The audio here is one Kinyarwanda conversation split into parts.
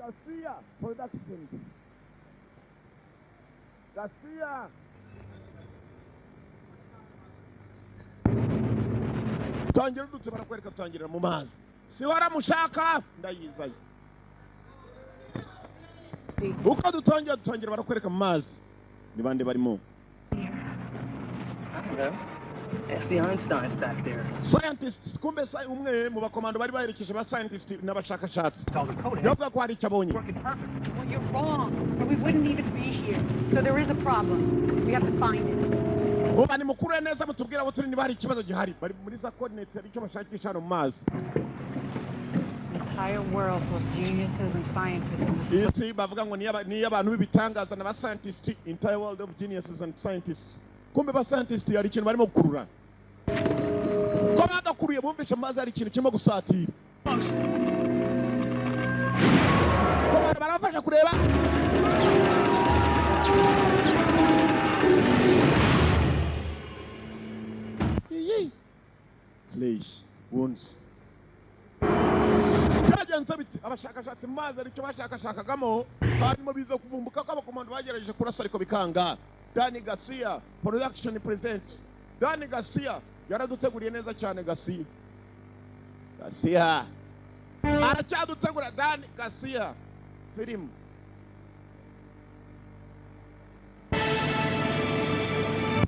Garcia Production. Garcia. Tangira dutse barakwereka tangira mu mazi. Si waramushaka ndayizaye. Uko dutangira barakwereka mu mazi. Ni bande barimo? Ask the Einsteins back there. Scientists, kumbe sai umwe mu bakomando bari baherekeje ba scientists n'abashakashatsi. Yavuga ko hari cyabonye. Well, you're wrong. We wouldn't even be here. So there is a problem. We have to find it. Uba ni mukuru neza mutubwira abo turi ni bari ikibazo gihari. Bari muri za coordinates ari cyo bashakisha hano mu mazi. Entire world full of geniuses and scientists in this. Isi bavuga ngo ni abantu bibitangaza na ba scientists, entire world of geniuses and scientists. Kumbe ba scientists yari ikintu barimo gukurura. Ko bagakuruye bumvisha amazi ari ikintu kirimo gusatira. Ko barafasha kureba. Flesh wounds. Kajanza biti abashakashatsi mu mazi ari cyo bashakashakagamo barimo biza kuvumbuka ko abakomando bagerageje kurasa ariko bikanga. Danny Garcia Production presents. Danny Garcia yaraduteguriye neza cyane Garcia. Garcia aracyadutegura Danny Garcia film.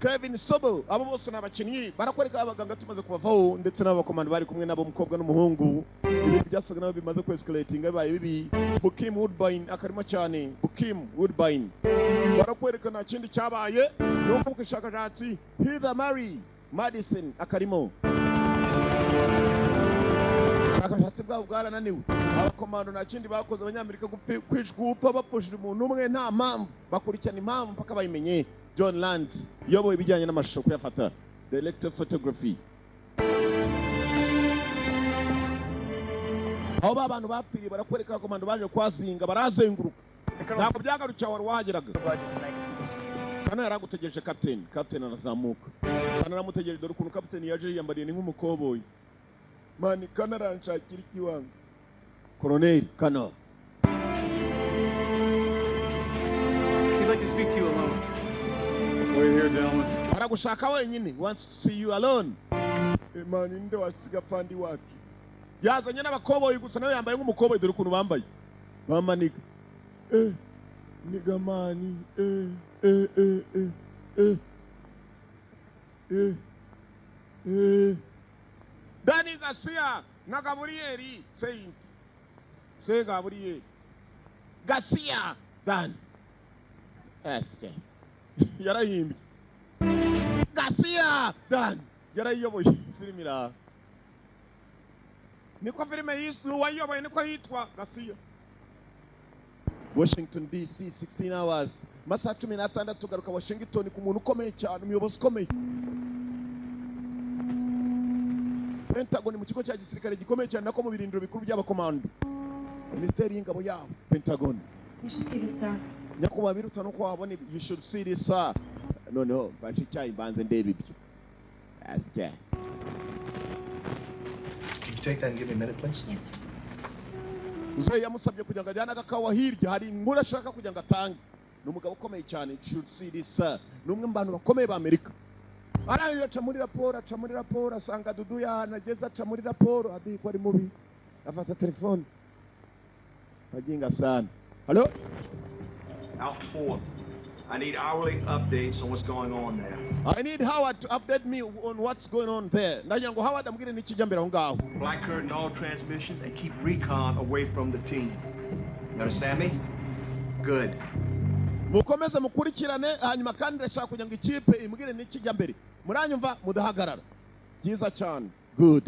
Kevin Sobo abo bose n'abakinnyi barakwereka abaganga tumaze kubavaho ndetse n'abakomando bari kumwe nabo umukobwa n'umuhungu. Ibi byasaga naho bimaze kwescalating abaye bibi. Bukim Woodbine akarimo cyane. Bukim Woodbine barakwereka nta kindi cyabaye nuko ukishakashatsi Heather Mary Madison akarimo. Akashatsi bwabo bwarananiwe. Abakomando nta kindi bakoze abanyamerika kwishgupa bapushije umuntu umwe nta mpamvu bakurikirana impamvu mpaka bayimenye. John Lands yoboye ibijyanye n'amashusho kuyafata. Director photography. Aho abantu bapfiriye barakwereka abakomando baje kwazinga barazenguruka. Ntabwo byagarukiye wari wahageraga. Kana yaragutegereje captain. Captain arazamuka. Kana aramutegereje dore ukuntu captain yaje yiyambariye ni nk'umukoboyi. Mani kana aranshakira ikiwanga. Colonel Kana. He'd like to speak to you alone. We're here, gentlemen. Aragushaka wenyine. Wants to see you alone. Mani nde wasiga fandi wacu. Yazanye n'abakoboyi gusa nawe yambaye nk'umukoboyi dore ukuntu bambaye. Bamanika. Niga mani. Danny Garcia na Gabrieli Saint. Say Gabriel. Garcia Dan. Eske. Yarahimbi. Garcia Dan. Yarayoboye filmira. Niko filme yisu wayoboye niko yitwa Garcia. Washington DC 16 hours. Masaha 16 tugaruka Washington ku muntu ukomeye cyane umuyobozi ukomeye. Pentagon mu kigo cya gisirikare gikomeye cyane nako mu birindiro bikuru by'abakomando. Ministeri y'ingabo yabo Pentagon. You should see this, sir. Nyakuba biruta no kwabona you should see this sir. No bashi cyayi banze ndebe ibyo. Aske. Can you take that and give me a minute, please? Yes, sir. Uze yamusabye kujya ngajyana agakawa hirya hari inkuru ashaka kujya ngatange. Numugabo ukomeye cyane you should see this sir. Numwe mu bantu bakomeye ba Amerika. Arangije aca muri raporo asanga Dudu yanageza aca muri raporo adiko ari mubi. Afata telefone. Baginga sana. Hello? Alpha 4. I need hourly updates on what's going on there. I need Howard to update me on what's going on there. Ndagira ngo Howard ambwire n'ikijya mbere aho ngaho. Black curtain all transmissions and keep recon away from the team. You understand me? Good. Mukomeze mukurikirane hanyuma kandi ndashaka kugira ngo ikipe imbwire n'ikijya mbere. Muranyumva mudahagarara. Byiza cyane. Good.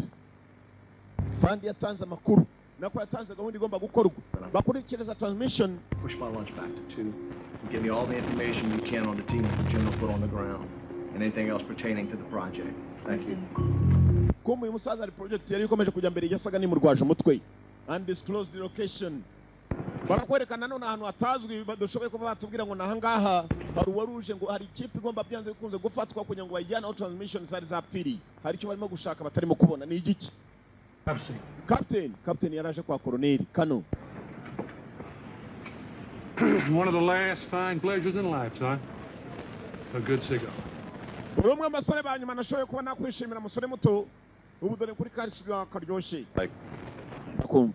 Fandi yatanze amakuru. Nako yatanze gahunda igomba gukorwa. Bakurikireza transmission. Push my lunch back to 2 and give me all the information you can on the team that Jim will put on the ground and anything else pertaining to the project. Thank you. Kumbe uyu musaza ari project yari ikomeje kujya mbere yasaga nimurwaje umutwe. Undisclosed location. Barakwerekana none ahantu hatazwi badushoboye kuba batubwira ngo nahangaha hari waruje ngo hari ikipe igomba byanze bikunze gufatwa kugira ngo bayijyane out transmission zari zapfiri. Hari icyo barimo gushaka batarimo kubona ni igiki? Captain yaraje kwa Colonel Kano. One of the last fine pleasures in life, son. A good cigar. Urumwe amasore banyuma nashoboye kuba nakwishimira umusore muto ubu dore kuri kasiga karyoshye Like, akumva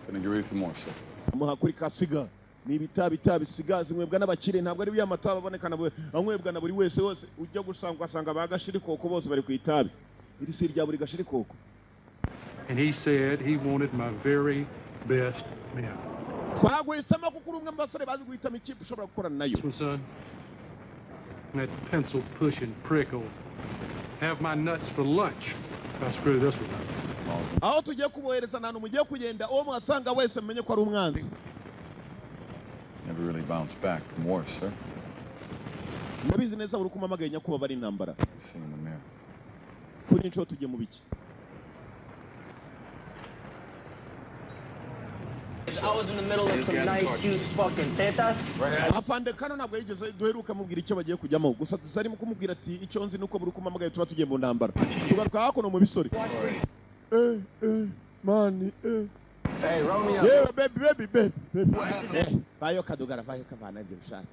can I give you a few more, sir? amuha kuri kasiga ni ibitabi siga zinywebwa n'abakire ntabwo ari biya mata babonekana anywebwa na buri wese ujya gusanga ugasanga bagashiri koko bose bari ku itabi iri si rya buri gashiri koko. And he said he wanted my very best men. Twaguhisemo kuko uri umwe mu basore bazi guhitamo ikipe ushobora gukorana nayo. My son, that pencil pushing prickle, have my nuts for lunch. I screw this one up. Aho tugiye kubohereza nanu mugiye kugenda uwo mwasanga wese menye ko ari umwanzi. Never really bounced back from war, sir. Nabizi neza uri kumamagaye nyakuba bari intambara. Seen in the mirror. Kuri nshuro tugiye mu biki. I was in the middle of some nice, huge fucking tetas. Afande kano ntabwo yigeze duheruka mubwira icyo bagiye kujyamo gusa tuzarimo kumubwira ati icyo nzi nuko buri kumamagaye tuba tugiye mu ntambara. Tugaruka hakuno mu bisore. Mani Hey, roll me up. Yeah, baby. Vayo kadugara, vayo kavana ibyo bishaka.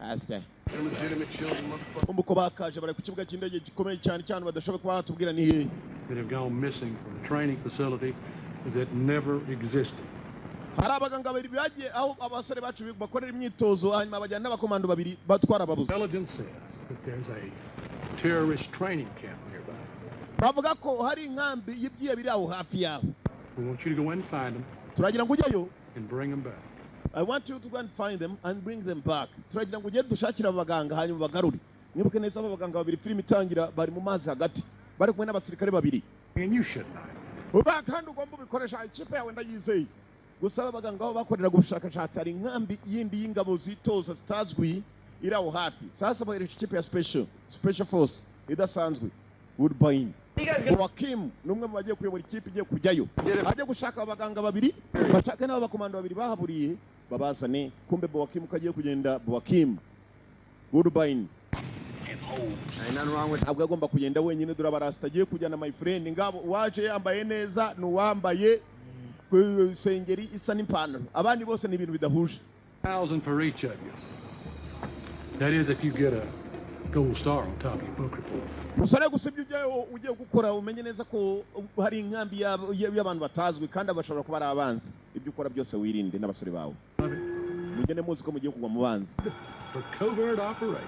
Asya. Illegitimate children, motherfucker. Umbuko bakaje bari ku kibuga cy'indege gikomeye cyane badashobora kuba batubwira ni hehe. That have gone missing from a training facility that never existed. Hari abaganga babiri bagiye aho abasore bacu bakorera imyitozo hanyuma bajyana n'abakomando babiri batwara ababuze. Intelligence says that there's a terrorist training camp nearby. Bavuga ko hari inkambi y'ibyiye biri aho hafi yaho. We want you to go in and find them Turagira ngo ujyeyo. and bring them back. I want you to go and find them and bring them back. Turagira ngo ugende dushakira abaganga hanyuma bagarure. Nibuke neza abaganga babiri filime itangira bari mu mazi hagati. Bari kumwe n'abasirikare babiri. And you should know. Uba kandi ugomba ubikoresha ikipe yawe ndayizeye. Gusa abaganga aho bakoreraga ubushakashatsi hari inkambi yindi y'ingabo zitoza zitazwi iri aho hafi. Sasa bahereje ikipe ya special force idasanzwe Woodbine. Joaquim numwe mu bagiye kuyobora ikipe igiye kujyayo. Ajye gushaka abaganga babiri bashake n'abo bakomando babiri bahaburiye babazane kumbe Joaquim kagiye kugenda Joaquim Woodbine. Nothing wrong with ntabwo agomba kugenda wenyine dura barasta agiye kujyana my friend ngabo waje yambaye neza nuwambaye sengeri isa n'ipantaro abandi bose ni ibintu bidahuje. 1,000 for each of you. That is if you get a gold star on top of your book report. Musore gusibye ugiye gukora umenye neza ko hari inkambi y'abantu batazwi kandi abashobora kuba ari abanzi. Ibyo ukora byose wirinde n'abasore bawe. Mugende muzi ko mugiye kugwa mu banzi. For covert operation.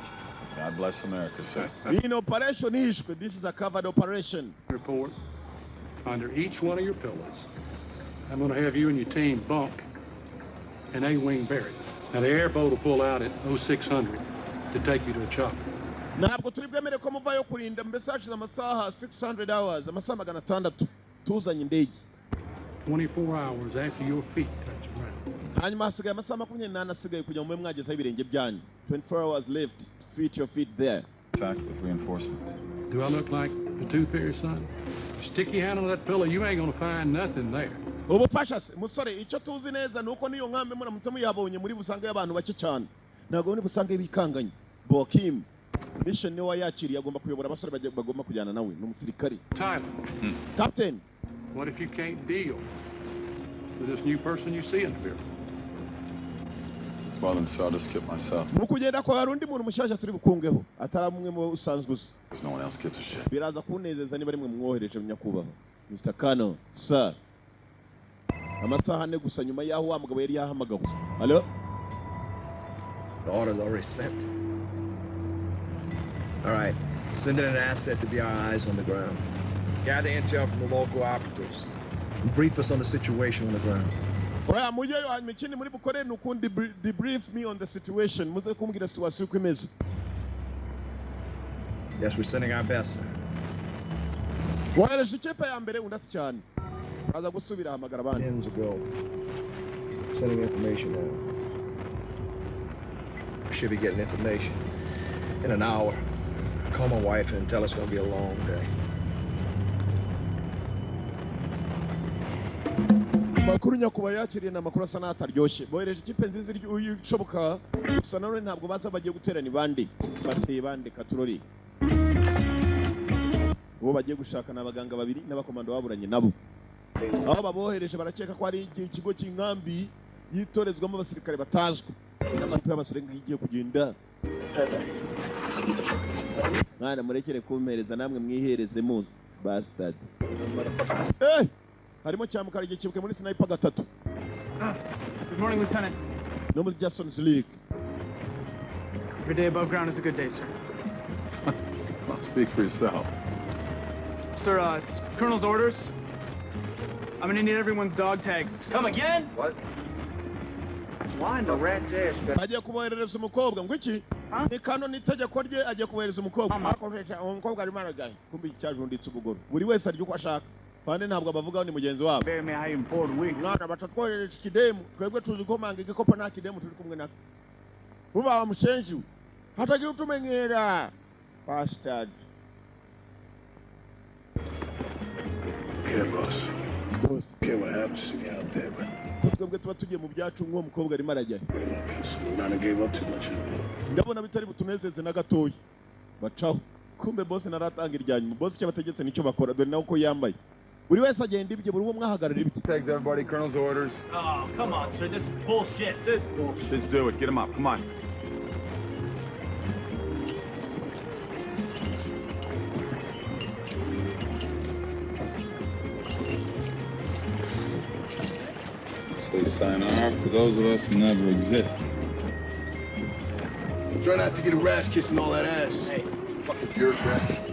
God bless America, sir. In operation ishwe, this is a covered operation. Report. Under each one of your pillows, I'm going to have you and your team bunk an A-wing buried. Now the airboat will pull out at 0600 to take you to a chopper. Ntabwo turi bwemere ko muvayo kurinda mbese hashize amasaha 600 hours amasaha 600 tuzanye indege 24 hours after your feet touch ground. hanyuma hasigaye amasaha 28 asigaye kugira ngo mube mwagezeho ibirenge byanyu 24 hours left to your feet there. Attack with reinforcements. Do I look like the tooth fairy, son? Stick your hand on that pillow, you ain't going to find nothing there. Ubufasha se musore icyo tuzi neza nuko niyo nkambe muramutse muyabonye muri busange y'abantu bake cyane ntabwo muri busange bikanganye. Joaquim mission niwe yakiriye agomba kuyobora abasore bagomba kujyana nawe n'umusirikare. Tyler, Captain, what if you can't deal with this new person you see in the building? Well, then, sir, I'll just skip myself. mu kugenda kwa hari undi muntu mushyashya turi bukungeho atari umwe mu usanzwe uzi. Because no one else gives a shit. Biraza kunezeza niba rimwe mwohereje nyakubahwa Mr. Kano sir. Amasaha ane gusa nyuma yaho wa mugabo yari yahamagawe. Hello? The order's already sent. All right, send in an asset to be our eyes on the ground. Gather intel from the local operatives. And brief us on the situation on the ground. Oya mujeyo hanyuma ikindi muri bukore nukundi debrief me on the situation. Muze kumbwira situation uko imeze. Yes, we're sending our best, sir. Wohereje ikipe ya mbere undatse cyane. Baza gusubira hamagara abandi. Pins ago. Sending information now. We should be getting information in an hour. Call my wife and tell us it's going to be a long day. Makuru nyakuba yakiriye na makuru asa n'ataryoshye. Bohereje ikipe nziza ishoboka gusa none ntabwo baza bagiye guterana ibandi. Bateye bande katurori. Uwo bagiye gushaka n'abaganga babiri n'abakomando baburanye nabo. Aho babohereje barakeka ko ari ikigo cy'inkambi yitorezwamo abasirikare batazwi n'amakipe y'abasore ngiye kugenda mwana murekere kumpereza namwe mwihereze muzi bastard harimo cyamukara igihe kibuke muri sniper gatatu. Good morning, Lieutenant. No muri Jackson's League. Every day above ground is a good day, sir. Well, speak for yourself. Sir, it's Colonel's orders. I'm gonna need everyone's dog tags. Come again? What? Why the rat's ass? Agiye kuboherereza umukobwa ngo iki? Ni kano nitegeko rye agiye kubohereza umukobwa. Akoresha umukobwa ari maragaye. Kumbi cyajunditse ubugoro. Buri wese aryo kwashaka. Fande ntabwo abavugaho ni mugenzi wabo. Bear me high in Ford week. Mwana batatwohereje ikidemu. Twebwe tuzi ko manga igikopo nta kidemu turi kumwe nako. Uba wamushenji. Hatagira utumenyera. Bastard. Yeah, boss. Boss. Care what happens to me out there, but twebwe tuba tugiye mu byacu nk'uwo mukobwa arimo arajyayo. Nana gave up too much. Ndabona bitari butunezeze na gatoya. Bacaho. Kumbe boss naratanga iryanyuma. Boss icyo bategetse nicyo bakora dore nawe uko yambaye. Buri wese agenda ibye buri umwe mwahagarara ibye. Tags everybody, Colonel's orders. Oh, come on, sir. This is bullshit. This is bullshit. Let's do it. Get him up. Come on. Say sign off to those of us who never existed. Try not to get a rash kissing all that ass. Hey. Fucking bureaucrat.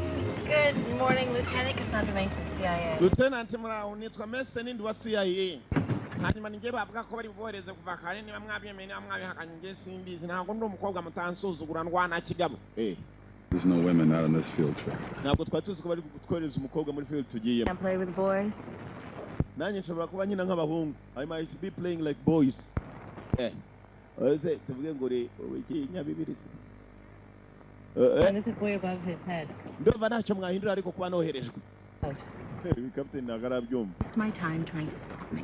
Good morning, Lieutenant Cassandra Mason, CIA. Lieutenant muraho nitwa Mason ndi wa CIA. Hanyuma ninge bavuga ko bari bubohereze kuva kare niba mwabyemeye niba mwabihakanye nge simbizi ntabwo ndi umukobwa mutansuzugura ndwana kigabo. There's no women out on this field trip. Ntabwo twari tuzi ko bari gutwereza umukobwa muri field tugiyemo. Can't play with the boys? Nanjye nshobora kuba nyina nk'abahungu. I might be playing like boys. Oze tuvuge ngo re iki nyabibiri. And there's a boy above his head. Ndumva ntacyo mwahindura ariko kuba noherejwe. Captain nagarabyumva. Waste my time trying to stop me.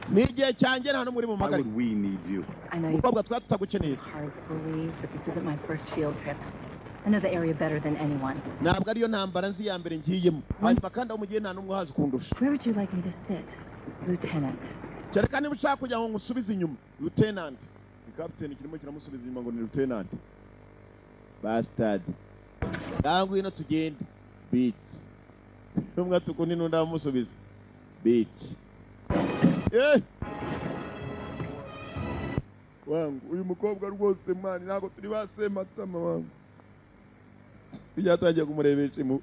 Ni igihe cyanjye nta n'umuri mu Why magari. would we need you? I know you're Umukobwa twatagukeneye. hard to believe, but this isn't my first field trip. I know the area better than anyone. Ntabwo ariyo ntambara nzi ya mbere ngiyemo. Hanyuma kandi aho mugiye nta n'umwe uhazi kundusha. Where would you like me to sit, Lieutenant? Kereka niba ushaka kugira ngo ngusubize inyuma. Lieutenant. Captain kirimo kiramusubiza inyuma ngo ni Lieutenant. Bastard. Nangwe ino tugende. Bitch. Umwe atukundi nunda amusubiza. Bitch. Wangu uyu mukobwa rwose mani ntago turi basema tama wangu. Bijyatangiye kumurebesha imu.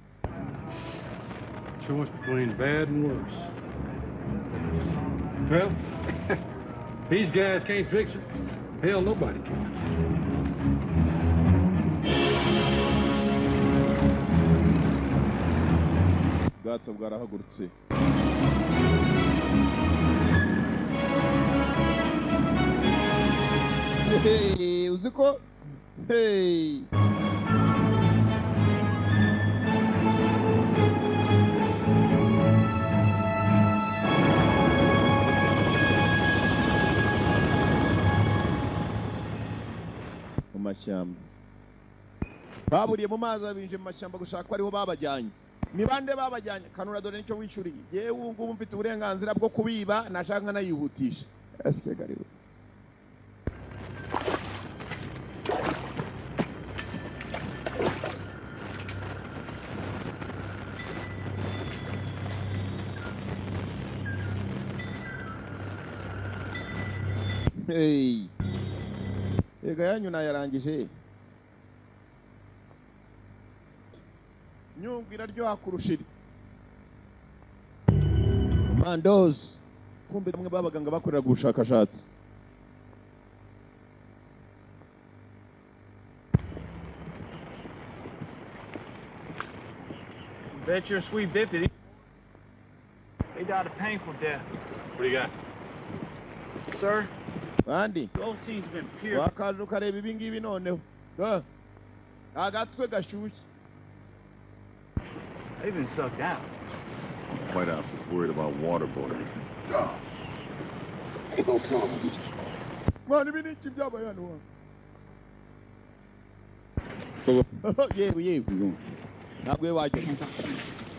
Choice between bad and worse. Well, these guys can't fix it. Hell, nobody can. Ubwato bwarahagurutse. Hey, uzi ko? Hey. Mu mashyamba. Baburiye mu mazi abinje mu mashyamba gushaka ko ariho babajyanye. Ni bande babajyanye? Kanura dore nicyo wishyuriye. Yewe ubu ngubu mfite uburenganzira bwo kubiba nashaka nkanayihutisha. Asike gariwe. Hey. Ega yanyu nayarangije. Nyungwe iraryoha kurusha iri. Mandozi. Kumbe bamwe babaganga bakorera gushakashatsi. Bet you're a sweet bippy. They died a painful death. What do you got? Sir, Bandi. the old scene's been pure. Wakaje ukareba ibi ngibi noneho. Agatwe gashyushye. They've been sucked out. White House is worried about waterboarding. Ain't no problem. Mwana ibi ni iki byabaye hano wa? Pull up. Yewe yewe. You going? Ntabwo we wajya.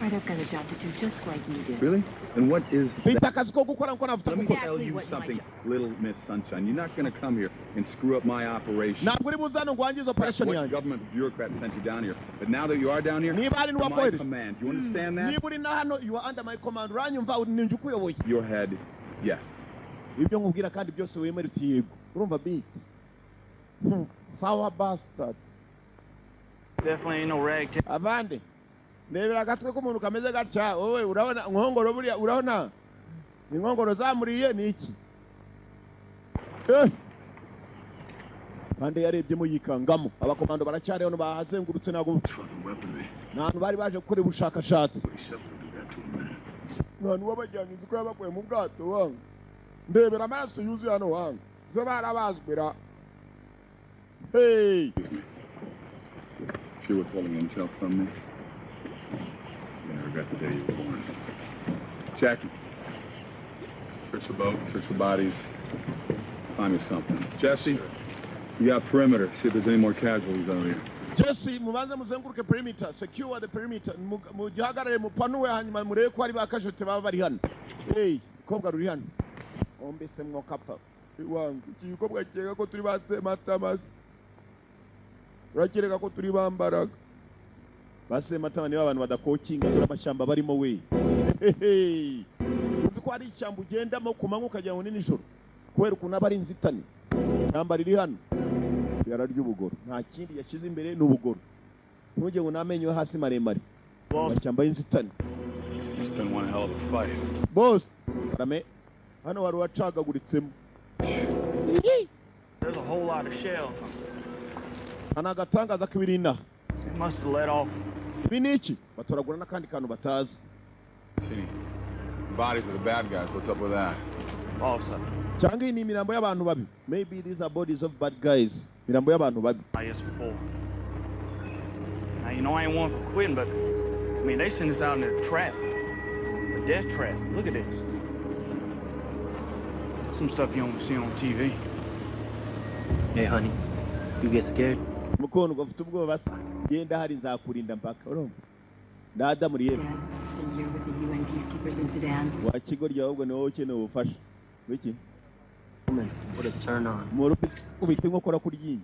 Right, I've got a job to do, just like you do. Really? And what is Mfite akazi ko gukora nko navuta Let me gukora. tell you something, little Miss Sunshine. You're not going to come here and screw up my operation. Ntabwo uri buzano ngo wangize operation What yanjye. government bureaucrat sent you down here? But now that you are down here, Niba ari my n'uwakohereje. command. You understand that? Niba uri na hano, you are under my command. Uranyumva ninjye ukuyoboye. Your head, yes. Ibyo nkubwira kandi byose wemera uti yego. Urumva beat. Sour bastard. Definitely ain't no ragtag. Abande. Ndebera agatwe k'umuntu kameze gatya. Wowe urabona nkongoro buriya urabona? Ni nkongoro zamuriye ni iki? Kandi yarebyemo yikangamo. Abakomando baracyari hano bahazengurutse nago. Nantu bari baje gukora ubushakashatsi. Nantu wabajyanye uko yabakuye mu bwato wangu. Ndebera amaraso yuzuye hano wangu. Zo barabazbira. Hey! If you're withholding intel from me, you're gonna regret the day you were born. Jackie, search the boat, search the bodies, find me something. Jesse, you got perimeter. See if there's any more casualties out here. Jesse, mubanze muzenguruke perimeter, secure the perimeter. Mugihagarare mupanuwe hanyuma murebe ko ari bakashote baba bari hano. Hey, kobwa ruri hano. Ombese mwokapa. Wangu, kikobwa cyega ko turi base matamasi. Urakireka ko turi bambaraga. Base matama ni abantu badakokinga turi amashamba barimo we. Uzi ko ari icyambu ugendamo kumanywa ukajya ngo ni nijoro. Kubera ukuntu aba ari inzitane. Cyamba riri hano. Yararya ubugoro. Nta kindi yashize imbere n'ubugoro. Ntujye ngo namenyo hasi maremare. Cyamba y'inzitane. It's been one hell of a fight. Boss, arame. Hano wari wacagaguritsemo. There's a whole lot of shells. Anagatangaza kwirinda. It must have let off. Biniki batoragura nakandi kantu batazi. See, bodies of the bad guys. What's up with that? Also. Cyangwa ni imirambo y'abantu babi. Maybe these are bodies of bad guys. Mirambo y'abantu babi. Yes, before. Now, you know I ain't one for quitting, but I mean, they send us out in a trap. A death trap. Look at this. Some stuff you don't see on TV. Hey, honey, you get scared? Mukono gafite ubwoba basa. Genda hari nzakurinda mpaka. Urumva? Ndada muri yewe. The year with the UN peacekeepers in Sudan. Wakigorya ahubwo ni wowe ukeneye ubufasha. Wiki? What a turn on. Morupisi ubite nkokora kuryinyi.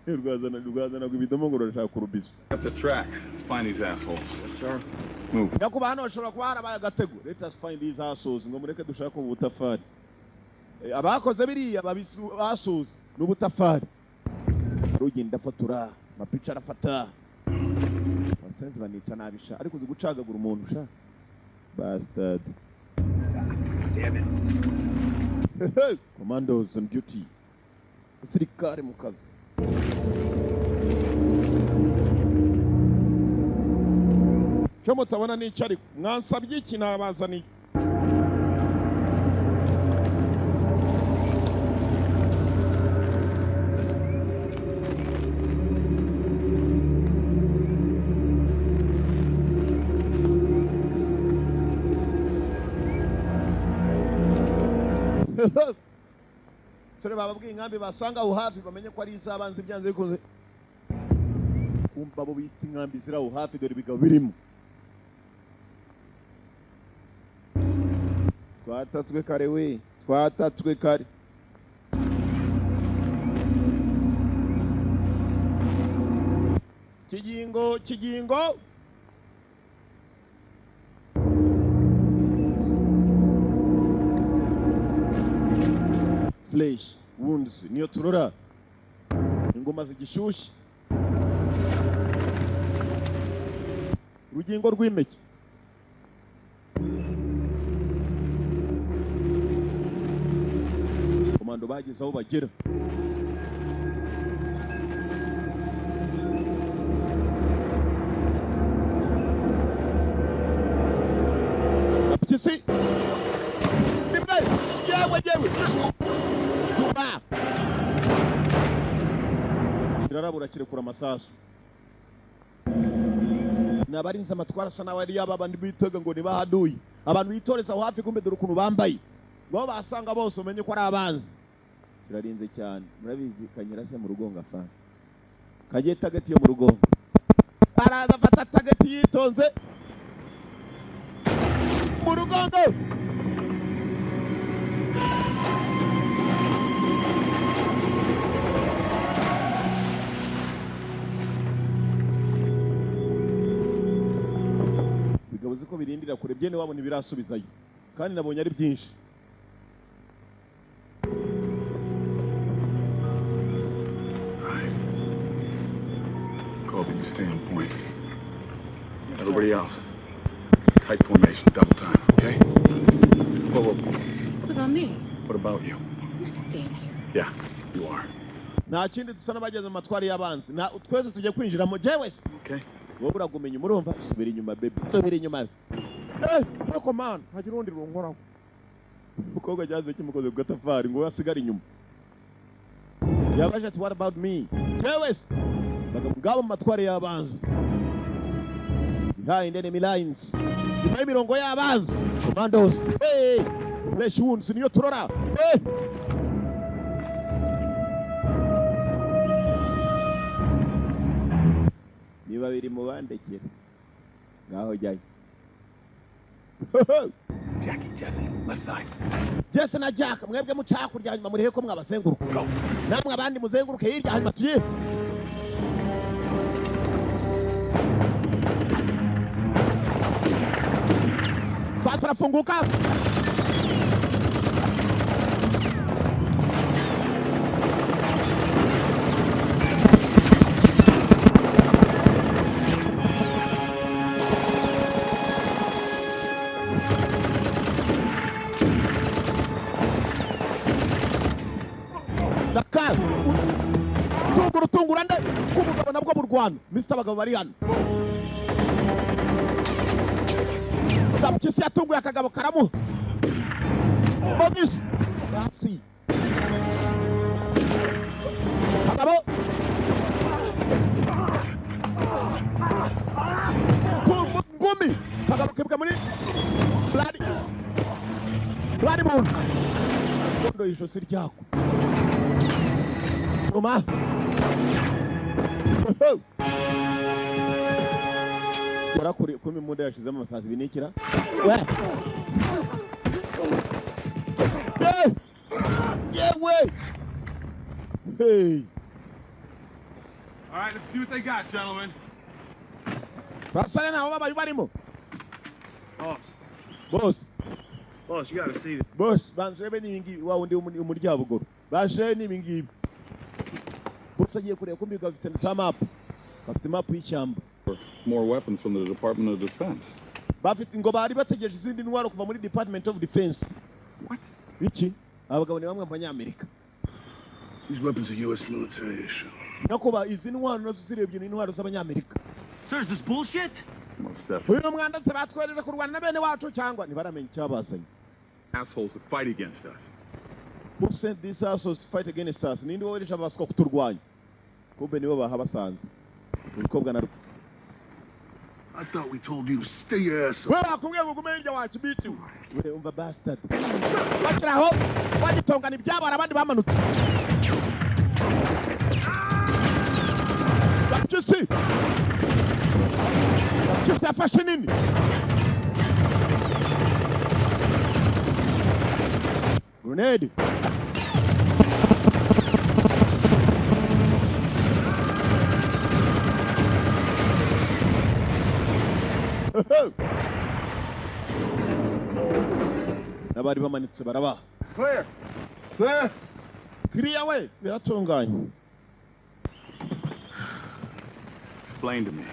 Rwazana kubidomo ngo rashaka kurubizo. Up the track. Let's find these assholes. Yes, sir. Move. Yakuba hano bashobora kuba harabaye agatego. Let us find these assholes. Ngo mureke dushaka ubutafari. Abakoze biriya babisu assholes n'ubutafari. Rugenda fatura, mapicha arafata. Basenze banica nabisha ariko uzi gucagagura umuntu sha. Bastard. Damn it. Commandos on duty. Sirikare mu kazi. Cyo mutabona ni cyari mwansabye iki nabazani. Sore bababwiye inkambi basanga aho hafi bamenye ko ari izabanze byanze bikoze. Kumva bo bita inkambi zira aho hafi dore bigabo birimo. Twatatswe kare we, twatatswe kare. Kigingo. Flesh, wounds, niyo turora. Ingoma zigishushi. Rugingo rw'imeke. Komando bageze aho bagera. Aptisi. Nimbe, yewe. Tuba. Kirarabura kirekura amasasu. Nabarinze amatwara sana wari yababandi bitaga ngo nibahaduye. Abantu bitoreza aho hafi kumbe dore ukuntu bambaye. Ngo basanga bose umenye ko ari abanzi. Kirarinze cyane. Murabizi kanyirase mu rugonga fa. Kagiye tagati yo mu rugonga. Araza fata tagati yitonze. Urugondo. Bigabuze ko birindira kure byene wabona ibirasubizayo. Kandi nabonye ari byinshi. Colby, you stay on point. Everybody else, tight formation, double time, okay? Whoa. What about me? What about you? I'm staying here. Yeah, you are. Nta kindi dusa n'abageze mu matwari y'abanzi. Twese tujye kwinjira mu jewe. Okay. Wowe uragumenya umurumva subira inyuma baby. Subira inyuma. Ariko man, hagira undi runkoraho. Umukobwa cyaze kimukoze ku gatafari ngo asigare inyuma. Yabaje ati what about me? Jewe. Bagabo mu matwari y'abanzi. Behind enemy lines. Nyuma y'imirongo y'abanzi. Commandos. Hey! Flesh wounds niyo turora. Hey! Niba biri mu bandekera. Ngaho jyayo. Jackie, Jesse, left side. Jesse na Jack, mwebwe muca kurya nyuma murihe ko mwabazenguruka. Namwe abandi muzenguruke hirya hanyuma tuye. Sasa tunafunguka. Dakar. Tungurande kumugabo nabwo mu Rwanda. Mr. Bagabo bari hano. Kisi yatunguye akagabo karamu. Bogis. Basi. Akagabo. Ngumi. Akagabo kebuka muri. Bloody moon. Kondo ijosi ryako. Toma. Kuri imunda yashizemo amasazi binikira. We. Yewe. Hey. All right, let's see what they got, gentlemen. Basane na baba barimo. Boss, you gotta see this. Boss, banjebe n'ibingibi wa undi umuryabugoro. Bashe n'ibingibi. Boss agiye kureba ko mbiga bafite na map. Bafite map y'ishyamba. More weapons from the Department of Defense. Bafite ngo bari bategereje izindi ntwaro kuva muri Department of Defense. What? Iki? Abagabo ni bamwe abanyamerika. These weapons are U.S. military issue. Nakuba izi ntwaro nazo zirebye ni ntwaro z'abanyamerika. Sir, is this bullshit? Most definitely. Uyu mwanda se batwerera kurwana na bene wacu cyangwa ntibaramenya icyabazanye. Assholes to fight against us. Who sent these assholes to fight against us? Nindi wowereje abaswa kuturwanya. Kumbe nibo bahabasanze. Umukobwa na I thought we told you to stay your ass up. wewe akubwiye ngo gumenja wacu bitu. Wewe umva bastard. Bakiraho bagitongana ibyabo abandi bamanutse. Yakisi. Yakisi afashe nini? Grenade. Nabari bamanitse baraba. Clear. Clear. Clear way. Biratunganye. Explain to me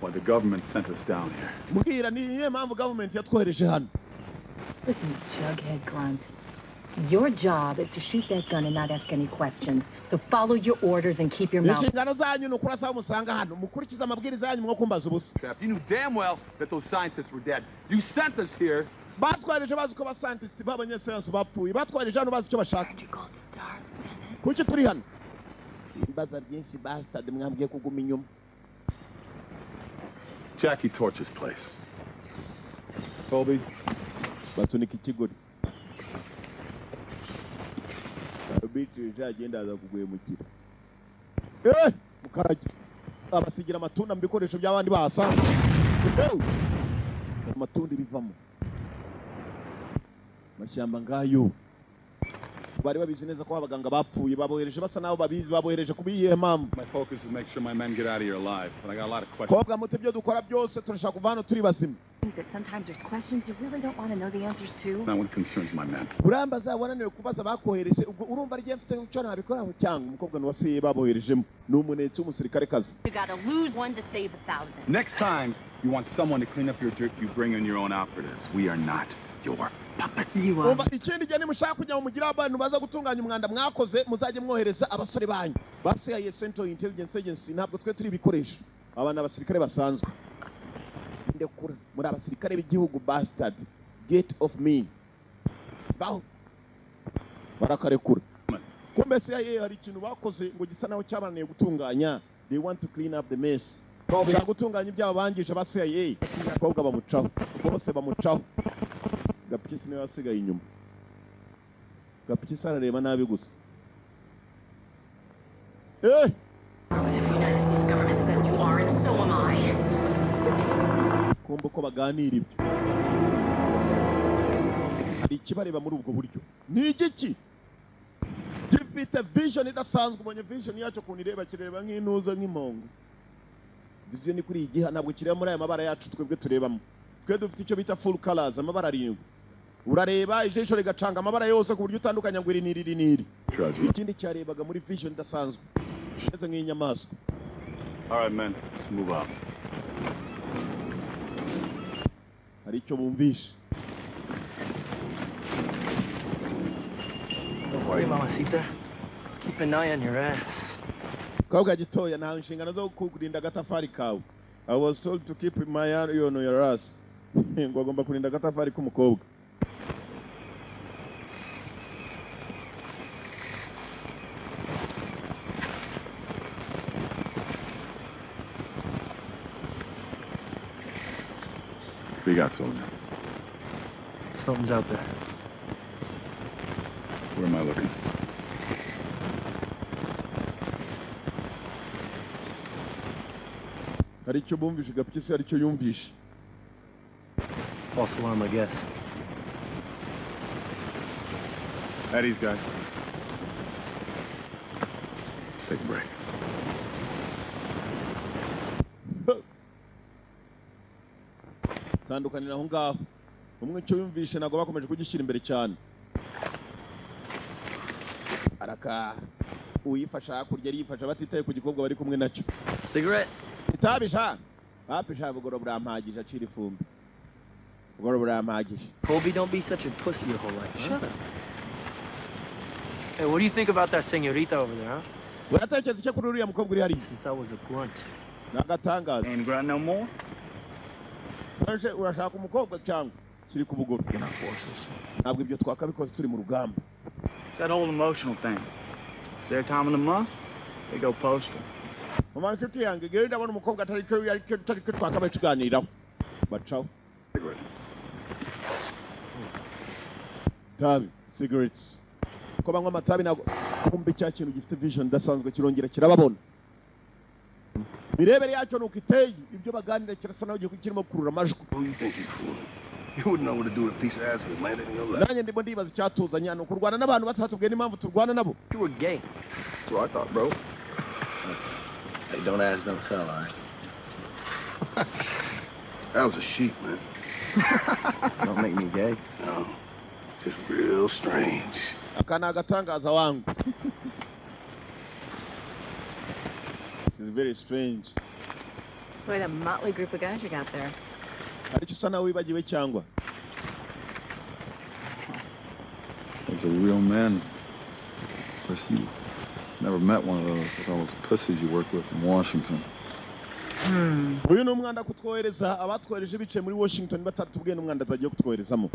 why the government sent us down here. Mbwira ni iyihe mpamvu government yatwohereje hano? Listen, Jughead Grunt. Your job is to shoot that gun and not ask any questions. So follow your orders and keep your mouth. Inshingano zanyu ni ukurasa aho musanga hano. Mukurikiza amabwiriza yanyu mwo kumbaza ubusa. Chap, you knew damn well that those scientists were dead. You sent us here. Batwareje bazi ko bascientist b'abanyasayansi bapfuye. Batwareje hano bazi icyo bashaka. Kuki turi hano? Imbaza byinshi bastard mwambwiye kuguma inyuma. Jackie Torch's place. Colby. Basunika ikigori. Bitu jagenda aza kugwemukira. Mukarage. Abasigira amatunda mu bikoresho by'abandi bahasanga. Amatunda bivamo. Mashyamba ngayo. Bari babizi neza ko abaganga bapfuye babohereje basa naho babizi babohereje kubiye mpamvu. My focus is to make sure my men get out of here alive, but I got a lot of questions. Kobwa muti byo dukora byose turashaka kuva hano turi bazima. That sometimes there's questions you really don't want to know the answers to. That one concerns my men. Urambaza wananiwe kubaza bakohereje ubwo urumva ari mfite icyo nabikora cyangwa umukobwa n'uwasiye baboherejemo n'umunetse w'umusirikare kazi. You gotta lose one to save 1,000. Next time you want someone to clean up your dirt, you bring in your own operatives. We are not your puppets. Umva ikindi gihe nimushaka kujya mugira abantu baza gutunganya umwanda mwakoze muzajye mwohereza abasore banyu. Basiye Central Intelligence Agency ntabwo twe turi bikoresho. Abana abasirikare basanzwe. Ndekura muri abasirikare b'igihugu bastard. Get off me. Baho. Barakarekura. Kumbe CIA hari ikintu bakoze ngo gisa naho cyabananiye gutunganya. They want to clean up the mess. Bashaka gutunganya ibyabo bangije ba CIA. Abakobwa bamucaho. Bose bamucaho. Gapikisi niwe wasigaye inyuma. Gapikisi arareba nabi gusa. The United States government says you are, and so am I. Kumbe ko baganira ibyo. Hari ikibareba muri ubwo buryo. Ni igiki? Gifite vision idasanzwe umenye vision yacu kuntu ireba kireba nk'intuza nk'impongo. Vision ni kuri igiha ntabwo kireba muri aya mabara yacu twebwe turebamo. Twe dufite icyo bita full colors amabara arindwi. Urareba ijisho rigacanga amabara yose ku buryo utandukanya ngo iri niri. Ikindi cyarebaga muri vision idasanzwe. Sheze nk'inyamaswa. All right, men, let's move out. Hari icyo bumvishe. Don't worry, Mamacita. Keep an eye on your ass. Kobwa gitoya nta nshingano zo kurinda agatafari kawe. I was told to keep my eye on your ass. Ngo agomba kurinda agatafari k'umukobwa. What do you got, soldier? Something's out there. Where am I looking? Hari icyo bumvishe Gapikisi hari icyo yumvishe. False alarm, I guess. Eddie's guys. Let's take a break. Tandukanira aho ngaho. Umwe icyo yumvishe ntabwo bakomeje kugishyira imbere cyane. Araka uyifasha kurya yifasha batitaye ku gikobwa bari kumwe nacyo. Cigarette? Itabisha. Bapisha bugoro burampagije acira ifumbi. Bugoro burampagije. Colby, don't be such a pussy your whole life. Shut up. Hey, what do you think about that señorita over there, huh? Uratekereza icyo kuri uriya mukobwa uri hariya? Since I was a grunt. Nagatangaza. Ain't grunt no more? Urashaka umukobwa cyangwa kiri ku bugoro? You're not forces. Ntabwo ibyo twakabikoze turi mu rugamba. It's that whole emotional thing. It's their time of the month, they go postal. Mama nshuti yange genda ndabona umukobwa atari cyo twakabaye tuganiraho. Bacaho. Tabi, cigarettes. Ko banywa amatabi ntabwo kumbe cya kintu gifite vision dasanzwe kirongera kirababona. Birebere yacyo nuko iteye ibyo baganira kirasa naho kirimo kurura amajwi. Who you think you fooling? You wouldn't know what to do with a piece of ass that landed in your lap. Nanjye ndimo ndibaza icyatuzanya no kurwana n'abantu batatubwiye n'impamvu turwana nabo. You were gay. That's what I thought, bro. Hey, don't ask, don't tell, all right? That was a sheep, man. Don't make me gay. No, just real strange. Akana agatangaza wangu. It's very strange. Quite a motley group of guys you got there. Hari icyo usa nawe wibagiwe cyangwa? Those are real men. Of course, you never met one of those with all those pussies you work with in Washington. Uyu ni umwanda kutwohereza abatwohereje bicaye muri Washington batatubwiye n'umwanda bagiye kutwoherezamo.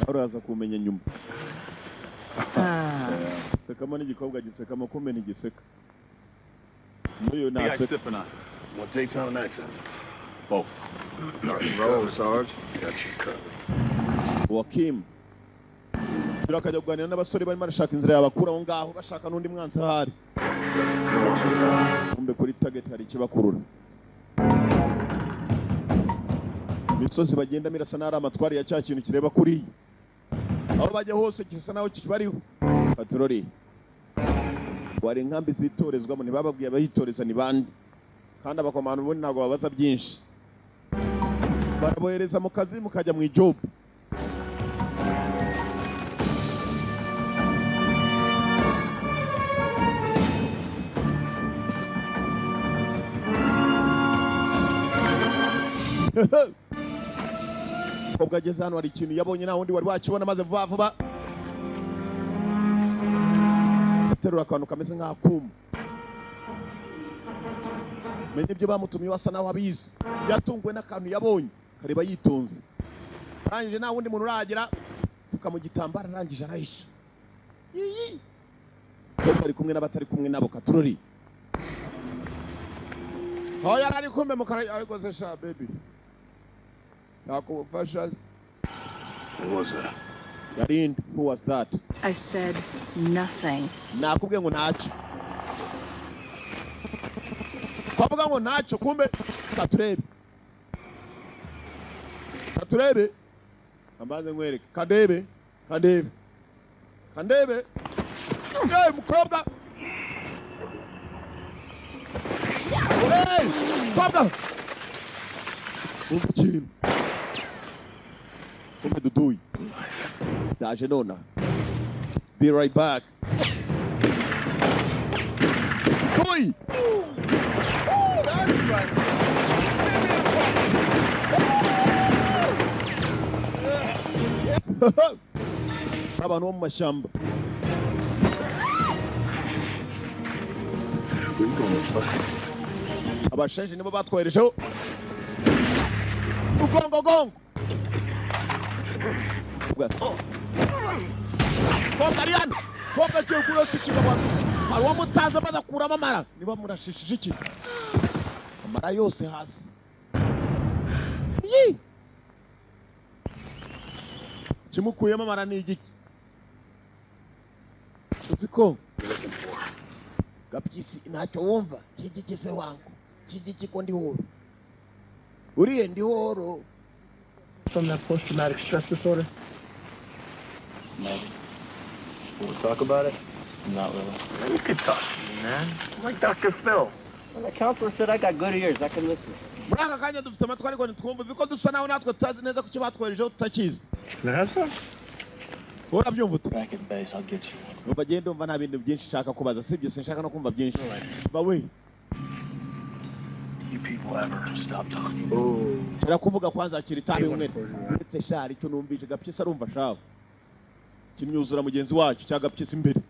Uraza kumenya nyuma. Sekamo n'igikobwa gisekamo kumbe ni giseka. Muyo What are you guys naseka. sipping on? Want Daytona accent? Both. Roll, Sarge. Got you covered. Wakim. Turakajya kuganira n'abasore barimo barashaka inzira yabakura aho ngaho bashaka n'undi mwansi ahari. Kumbe kuri target hari ikibakurura. imisozi bagenda mirasa nari amatwari ya cya kintu kireba kuri aho bajya hose gisa naho kibariho patroli wari inkambi zitorezwamo ntibababwiye abahitoreza ni bande kandi abakomando ubundi ntabwo babaza byinshi barabohereza mu kazi mukajya mu job kobwa ageze hano hari ikintu yabonye nta wundi wari wakibona maze vuba vuba aterura akantu kameze nk'akuma menye ibyo bamutumye wasa naho abizi yatunguwe n'akantu yabonye kareba yitonze arangije nta wundi muntu uragera tuka mu gitambara arangije arahisha kobwa ari kumwe n'abatari kumwe nabo katurori aho yari ari kumwe mu kara ariko se sha baby nakubufasha. Who was that? Yarind, who was that? I said nothing. Nakubwiye ngo ntacyo. Kwavuga ngo ntacyo kumbe katurebe. Katurebe. Ambaze nkwereke. Kandebe. Kandebe. Kandebe. Hey, mukobwa. Hey, mukobwa. Umukino. Kumbe dudui. Daje nona. Be right back. Dudui. Abantu bo mu mashyamba. Abashenje nibo batwerejeho. Ugongo gongo. Kobwa Ariana, kobwa cyo kurosi kigabano. Ari wo mutaza badakuramo amara. Niba murashishije iki? Amara yose hasi. Yi. Kimukuyemo amara ni igiki? Uziko? Gapyisi ntacyo wumva. Kigiki se wangu. Kigiki ko ndi horo. Uriye ndi horo. From that post-traumatic stress disorder? Maybe. Will we talk about it? Not really. You could talk to me, man. I'm like Dr. Phil. Well, the counselor said I got good ears. I can listen. Muri aka kanya dufite amatwi ariko ntitwumva biko dusa naho natwe tutazi neza kuki batwerejeho tutakizi. Can I have some? Urabyumva ute? Back at base, I'll get you one. Numva genda umva nta bintu byinshi nshaka kubaza sibyo sinshaka no kumva byinshi. Bawe. You people ever stop talking? Shara kuvuga kwanza akiri tabi umwe. Ndetse shari cyo numvije Gapyisi arumva shaho. Kimyuzura mugenzi wacu cya Gapyisi imbere.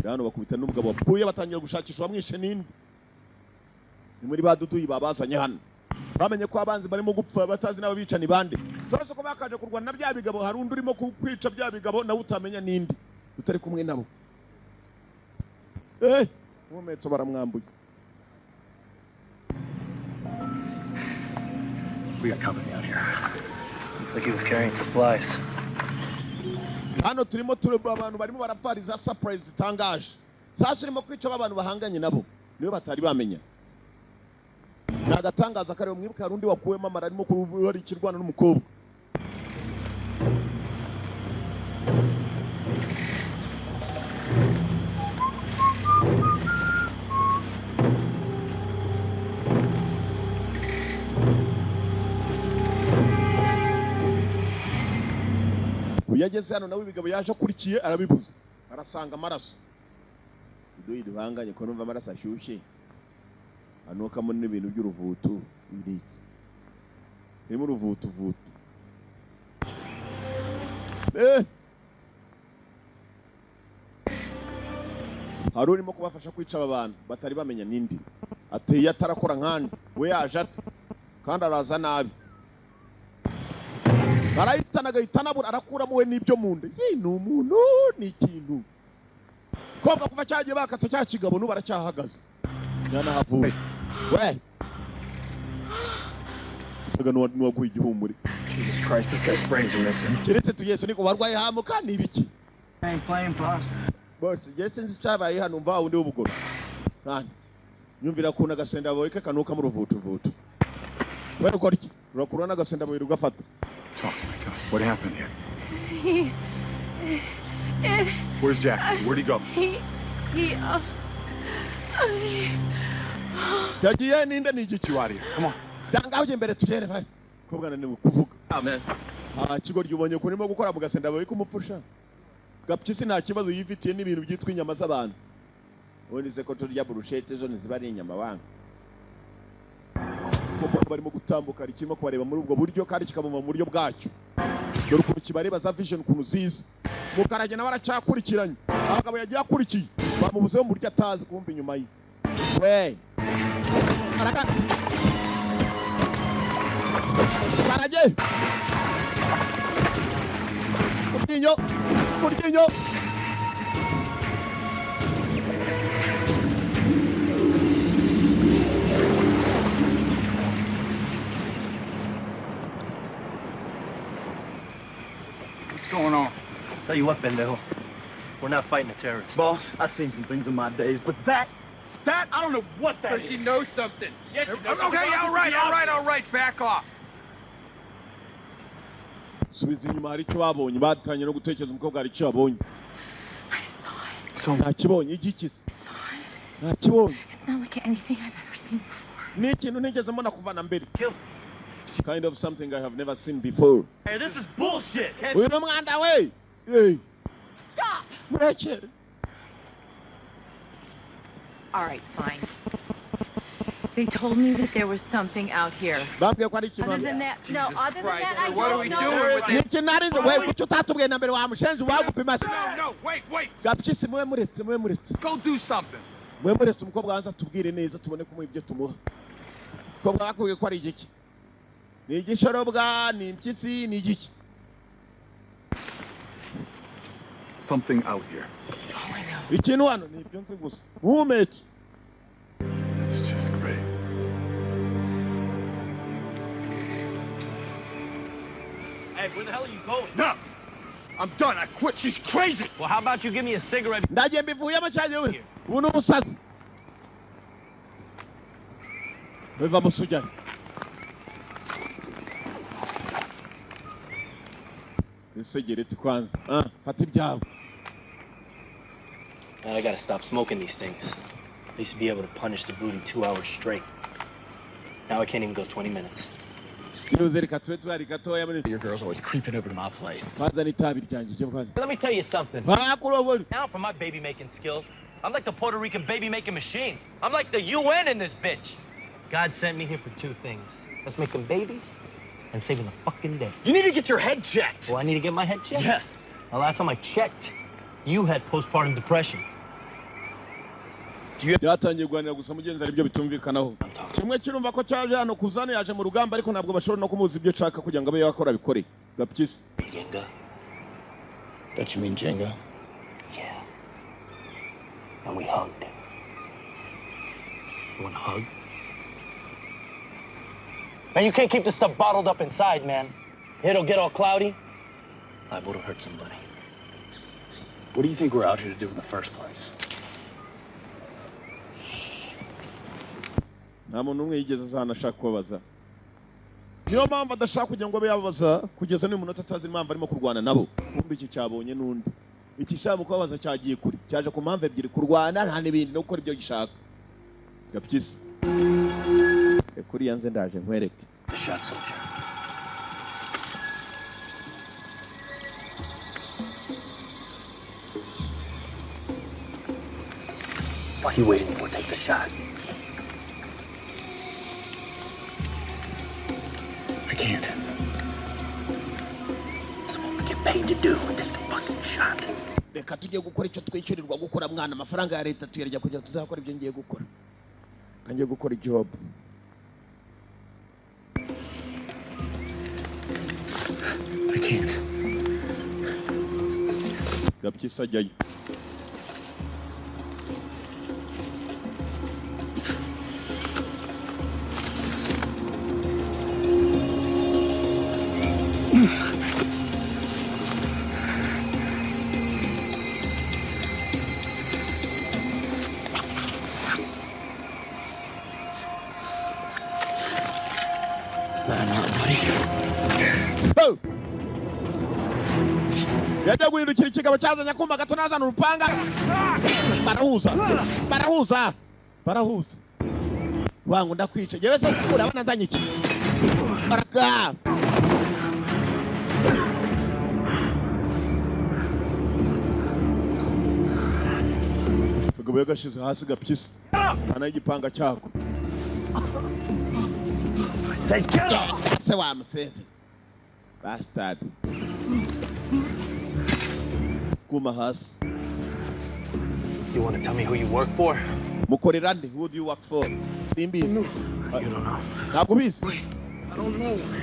Hano bakubita n'umugabo wapfuye batangira gushakisha bamwishe ninde. Ni muri baduduyi babazanye hano. Bamenye ko abanzi barimo gupfa batazi nabo bica ni bande. Sasa ko bakaje kurwana na bya bigabo hari undi urimo kwica bya bigabo nawe utamenya ninde. Utari kumwe nabo. Mumetso baramwambuye. We got company out here. Looks like he was carrying supplies. Hano turimo tureba abantu barimo barapfariza surprise itangaje. Sasa urimo kwica abantu bahanganye nabo. Niyo batari bamenya. Nagatangaza kare mwibuka harundi wakuwemo amara arimo kurubura ikirwana n'umukobwa. Yageze hano nawe ibigabo yaje akurikiye arabibuza arasanga amaraso iduyi dubanganye ko numva amaraso ashyushye anuka muri ibintu by'uruvutu ibiki ni mu ruvutu hari urimo kubafasha kwica abantu batari bamenya nindi ateye atarakora nkandi we yaje ate kandi araza nabi barahitana agahitana arakuramo we n'ibyo mu nda ni umuntu ni ikintu kobwa kuva cyagiye bakata cya kigabo n'ubu aracyahagaze yanahavuye we isaga n'uwaguye igihumure. Jesus Christ, this guy's brains are missing. Keretse tuyese niko barwaye hamuka ni ibiki I ain't playing possum. boss yese nzicabaye hano mva undi w'ubugoro kandi nyumvira kuna gasenda boyeke kanuka mu ruvutu Where ukora iki? Urakurana agasenda mu biru gafata. Talk to me, tell me. What happened here? Where's Jack? Where'd he go? Yagiye ninde ni igiki wari? Come on. Danga uje mbere tugere bari. Kobwa nani kuvuga. Amen. Kigo ryubonye ko nimo gukora mu gasenda bari kumupfusha. Gapyisi nta kibazo yifitiye n'ibintu byitwa inyama z'abantu. Ubundi se ko turya burushete zo ntiziba ari inyama wanga. Kuko barimo gutambuka rikimo kubareba muri ubwo buryo kandi kikabuma mu buryo bwacyo. Dore ukuntu kibareba za vision kuntu ziza. Mukarage nawe aracyakurikiranye. Abagabo yagiye akurikiye. Bamubuzeho mu buryo atazi kumva inyuma ye. We. Karaka. Karage. Kurtinyo. Kurtinyo. What's going on? Tell you what, Bendejo. We're not fighting a terrorist. Boss, I've seen some things in my days, but that, I don't know what that is. She knows something. Yes, she knows. Okay, all right. Back off. Subiza inyuma hari icyo babonye batanye no gutekereza umukobwa hari icyo babonye. I saw it. So ntakibonye igikize. I saw it. Ntakibonye. It's not like anything I've ever seen before. Ni ikintu ntigeze mbona kuva na mbere. Kill. Kind of something I have never seen before. Hey, this is bullshit. Uyu no mwanda we. Hey. Stop! Murekere. All right, fine. They told me that there was something out here. Bambwiye ko ari ikintu. Other than that, no, other than that, I What are we don't know. doing with Ni this? ikintu narize we kucyo utatubwiye na mbere wamushenje wagupima se. No, wait. Gapyisi mwe muretse. Go do something. Mwe muretse umukobwa wanza tubwire neza tubone ko ibyo tumuha. Umukobwa bakubwiye ko ari igiki. Ni igishorobwa, ni impyisi, ni igiki. Something out here. That's all I know. Ikintu hano ni ibyo nzi gusa. Muhumeke. It's just great. Hey, where the hell are you going? No! I'm done. I quit. She's crazy. Well, how about you give me a cigarette? Ndagiye mbivuyemo cyane we. Ubu ni ubusazi. Biva musujyane. Isegereti kwanza. Fata ibyawe. Man, I gotta stop smoking these things. I used to be able to punish the booty 2 hours straight. Now I can't even go 20 minutes. Your girl's always creeping over to my place. Let me tell you something. Now for my baby making skills, I'm like the Puerto Rican baby making machine. I'm like the UN in this bitch. God sent me here for two things. That's making babies and saving the fucking day. You need to get your head checked. Well, I need to get my head checked? Yes. The last time I checked, you had postpartum depression. Byatangiye kuganira gusa mugenzi ari byo bitumvikanaho. Kimwe kirumva ko cyaje hano kuzana yaje mu rugamba ariko ntabwo bashobora no kumuza ibyo shaka kugira ngo abe yakora bikore. Gapyisi. Jenga. Don't you mean Jenga? Yeah. And we hugged. You want a hug? Man, you can't keep this stuff bottled up inside, man. It'll get all cloudy. Liable to hurt somebody. What do you think we're out here to do in the first place? Nta muntu umwe yigeze azana ashaka kubabaza. Niyo mpamvu adashaka kugira ngo abe yababaza kugeza n'uyu munota atazi impamvu arimo kurwana nabo. Kumbe iki cyabonye n'undi. Iki shaka kubabaza cyagiye kuri. Cyaje ku mpamvu ebyiri kurwana nta n'ibindi no gukora ibyo gishaka. Gapyisi. Kuri yanze ndaje nkwereke. The shot soldier. What are you waiting for? Take the shot. I can't. That's what we get paid to do. Take the fucking shot. Reka tujye gukora icyo twishyurirwa gukora mwana amafaranga ya leta tuyarya kugira tuzakora ibyo ngiye gukora. Kangiye gukora job. I can't. Gapyisi ajyayo. flatten out, buddy. Oh! Yajya guhindukira ikigabo cyazanye akumba gato nazana urupanga. Barahuza. Wangu ndakwica. Jewe se urabona nzanye iki? Baraka. Kagabo yagashize hasi gapyisi. Ana igipanga cyako. Se wa musente. Bastard. Kuma hasi. You want to tell me who you work for? Mukorerande, who do you work for? Simbi. You don't know. Ntabwo bizi?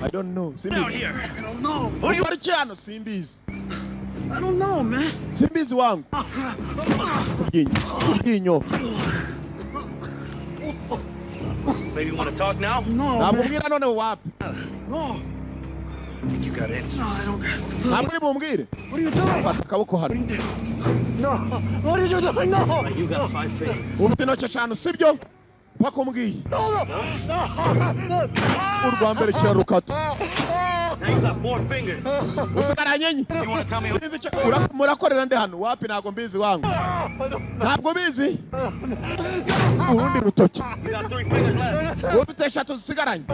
I don't know. Simbi. Out here. I don't know. Who do you work for? Simbi. I don't know, man. Simbi wangu. Kuginyo. Maybe you want to talk now? No, Nabwira none wapi? No. You got answers. No, I don't got it. Nabwira mumbwire. What are you doing? Fata akaboko hano. No. What are you doing? No. You got 5 fingers. Ufite intoki eshanu sibyo? Paka umbwiye. No. Urwa mbere kirarukato. Now you got 4 fingers. Usigaranye enye. You want to tell me murakorera nde hano? Wapi ntago mbizi wangu. Ntabwo bizi? Urundi rutoki. You got 3 fingers left. Ufite eshatu zisigaranye.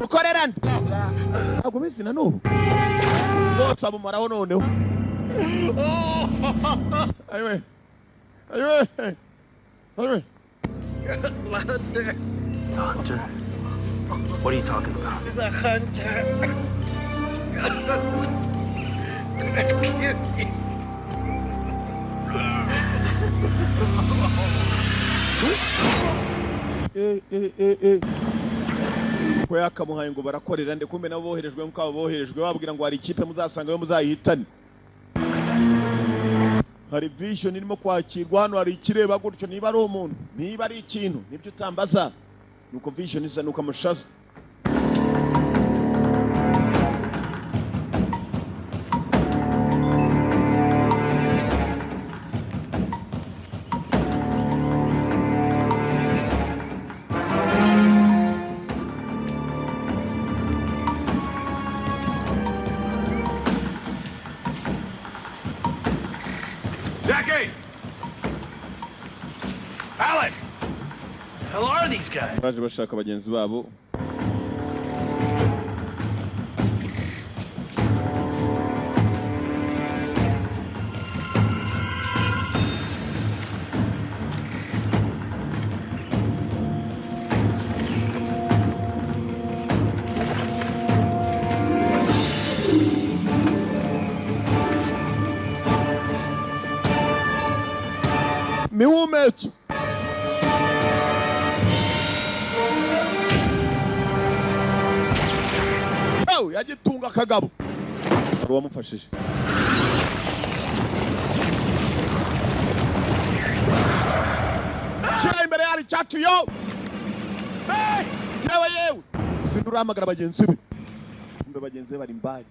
Ukorera nde? Ntabwo bizi na n'ubu. Bose abumaraho noneho. Ayiwe. Hunter? What are you talking about? The hunter. Ko yakamuhaye ngo barakorera nde kumbe nabo boherejwe mukabo boherejwe babwira ngo hari ikipe muzasanga yo muzayihitane. Hari vision irimo kwakirwa hano, hari ikireba gutyo, niba ari umuntu, niba ari ikintu, nibyo utambaza. Nuko vision isa nuko amushaza. Jackie! Alec! The hell are these guys? Baje bashaka bagenzi babo. Miumetu. Oh, yagitunga kagabo. Wamufashije. Chira imbere yari cyatu yo. Hey! Yewe. Sindura amagara bagenzi be. Mbe bagenzi be bari mbali.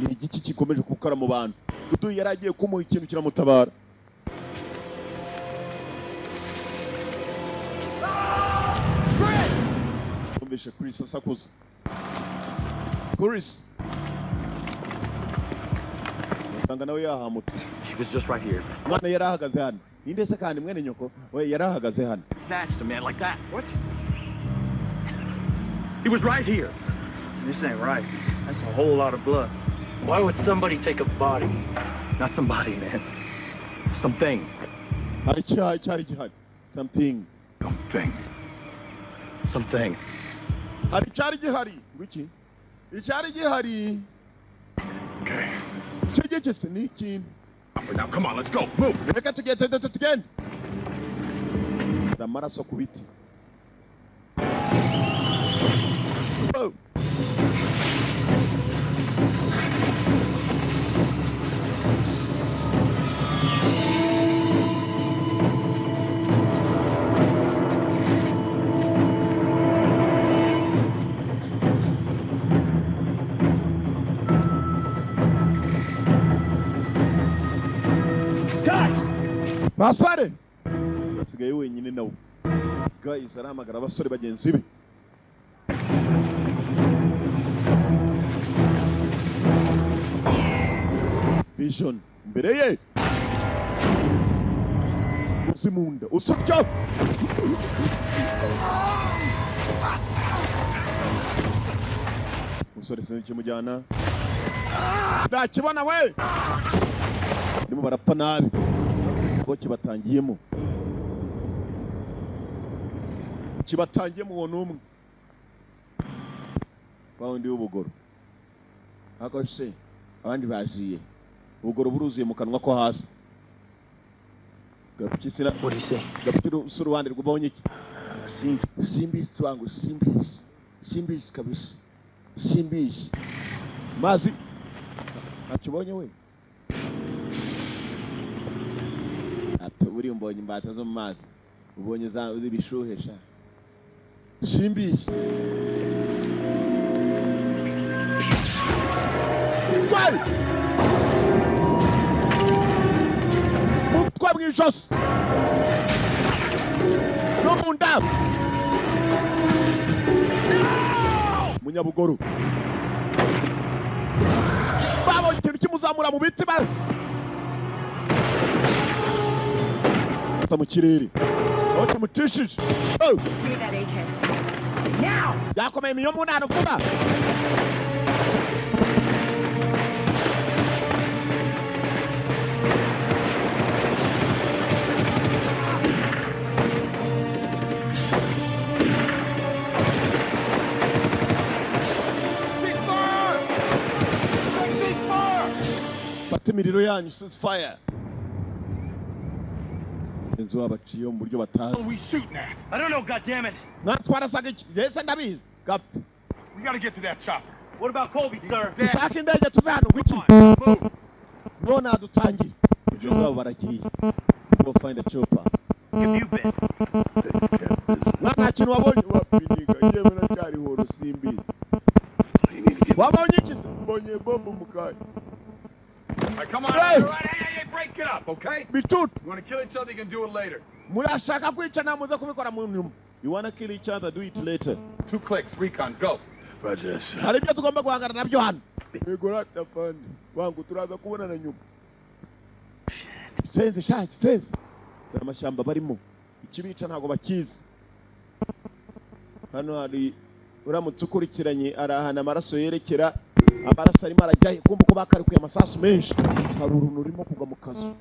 Ni igiki kikomeje kukara mu bantu. Udu yaragiye kumuha ikintu kiramutabara. Umvishe Chris asakuza. Chris. Musanga nawe yahamutse. He was just right here. Mwana yarahagaze hano. Ninde se kandi mwene nyoko? We yarahagaze hano. Snatched a man like that. What? He was right here. This ain't right. That's a whole lot of blood. Why would somebody take a body? Not somebody, man. Something. Hari cyari gihari. Something. Something. Hari cyari gihari. Wiki? Icyari gihari. Okay. Chegetse ni ikintu. Now, come on, let's go. Move. Reka tugende. Amaraso ku biti. Oh. Basare. Sigaye wenyine nawe. guys arahamagara abasore bagenzi be. Vision mbere ye uzimunda usubya umusore sinzi kimujyana ndakibona we ndimo barapfa nabi bo kibatangiyemo uwo numwe bawundi w'ubugoro ako se abandi baziye ubugoro buruzuye mu kanwa ko hasi gapikisira gafite uruhande rw'ubonye iki simbizi wangu simbizi kabisa simbizi mazi akibonye we ati uri mbonye imbata zo mu mazi ubonye za zibishuhesha simbizi twari mutwa mwijosi no mu ndamu munyabugoro babonye ikintu kimuzamura mu biti mu kirere aho kimutishije yakomeye imiyo munano vuba imiriro yanyu ceasefire enzo abaciye mu buryo batazi I don't know, goddammit. natwarasaga iki yese ndabizi gapfa We gotta get to that chopper. What about Colby, sir? dushaka indege tuve hano wiki none adutangiye ibyo ngabo baragiye go find a chopper Have you been? nta kintu wabonye wapiniga yewe nacyari horo simbizi wabonye iki mbonye bombo mukanya. All right, come on. Hey! Hey, break it up, okay? Bitut. You want to kill each other, you can do it later. Murashaka kwica muze kubikora mu nyuma. You want to kill each other, do it later. 2 clicks, recon, go. Roger. Hari byo tugomba guhangana nabyo hano. Egora tafandi. Wangu turaza kubona na nyuma. Senze shaki, senze. Amashamba barimo. Ikibica ntago bakizi. Hano hari uramutse ukurikiranye arahana amaraso yerekera amaraso arimo arajya kumva ko bakarikuye amasasu menshi hari uruntu rurimo kugwa mu kazu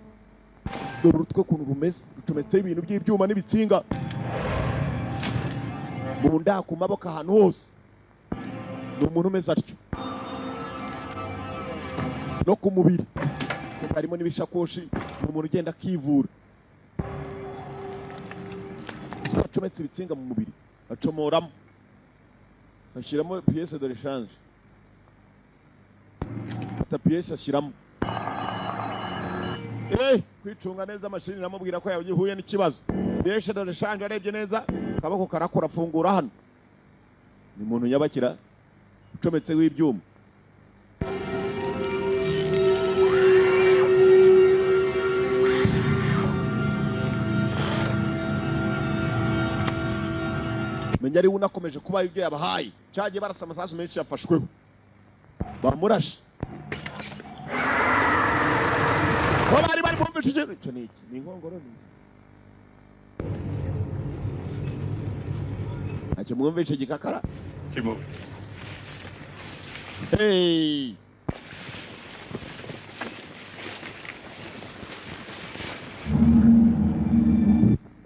dore urutwe kuntu rumeze rucometseho ibintu by'ibyuma n'ibitsinga mu nda ku maboko ahantu hose ni umuntu umeze atyo no ku mubiri harimo n'ibishakoshi ni umuntu ugenda akivura acometse ibitsinga mu mubiri acomoramo ashyiramo pièce de rechange pièce ashyiramo kwicunga neza mashini namubwira ko yahuye n'ikibazo pièce de rechange arebye neza kabako karakora afungura hano ni umuntu nyabakira ucometse w'ibyuma menya ari unakomeje kuba ibyo yabahaye cyagiye barasa amasasu menshi yafashweho bamurashe bari bumva ikigero icyo ni iki ni inkongoro ntacyo mwumvishe gikakara hey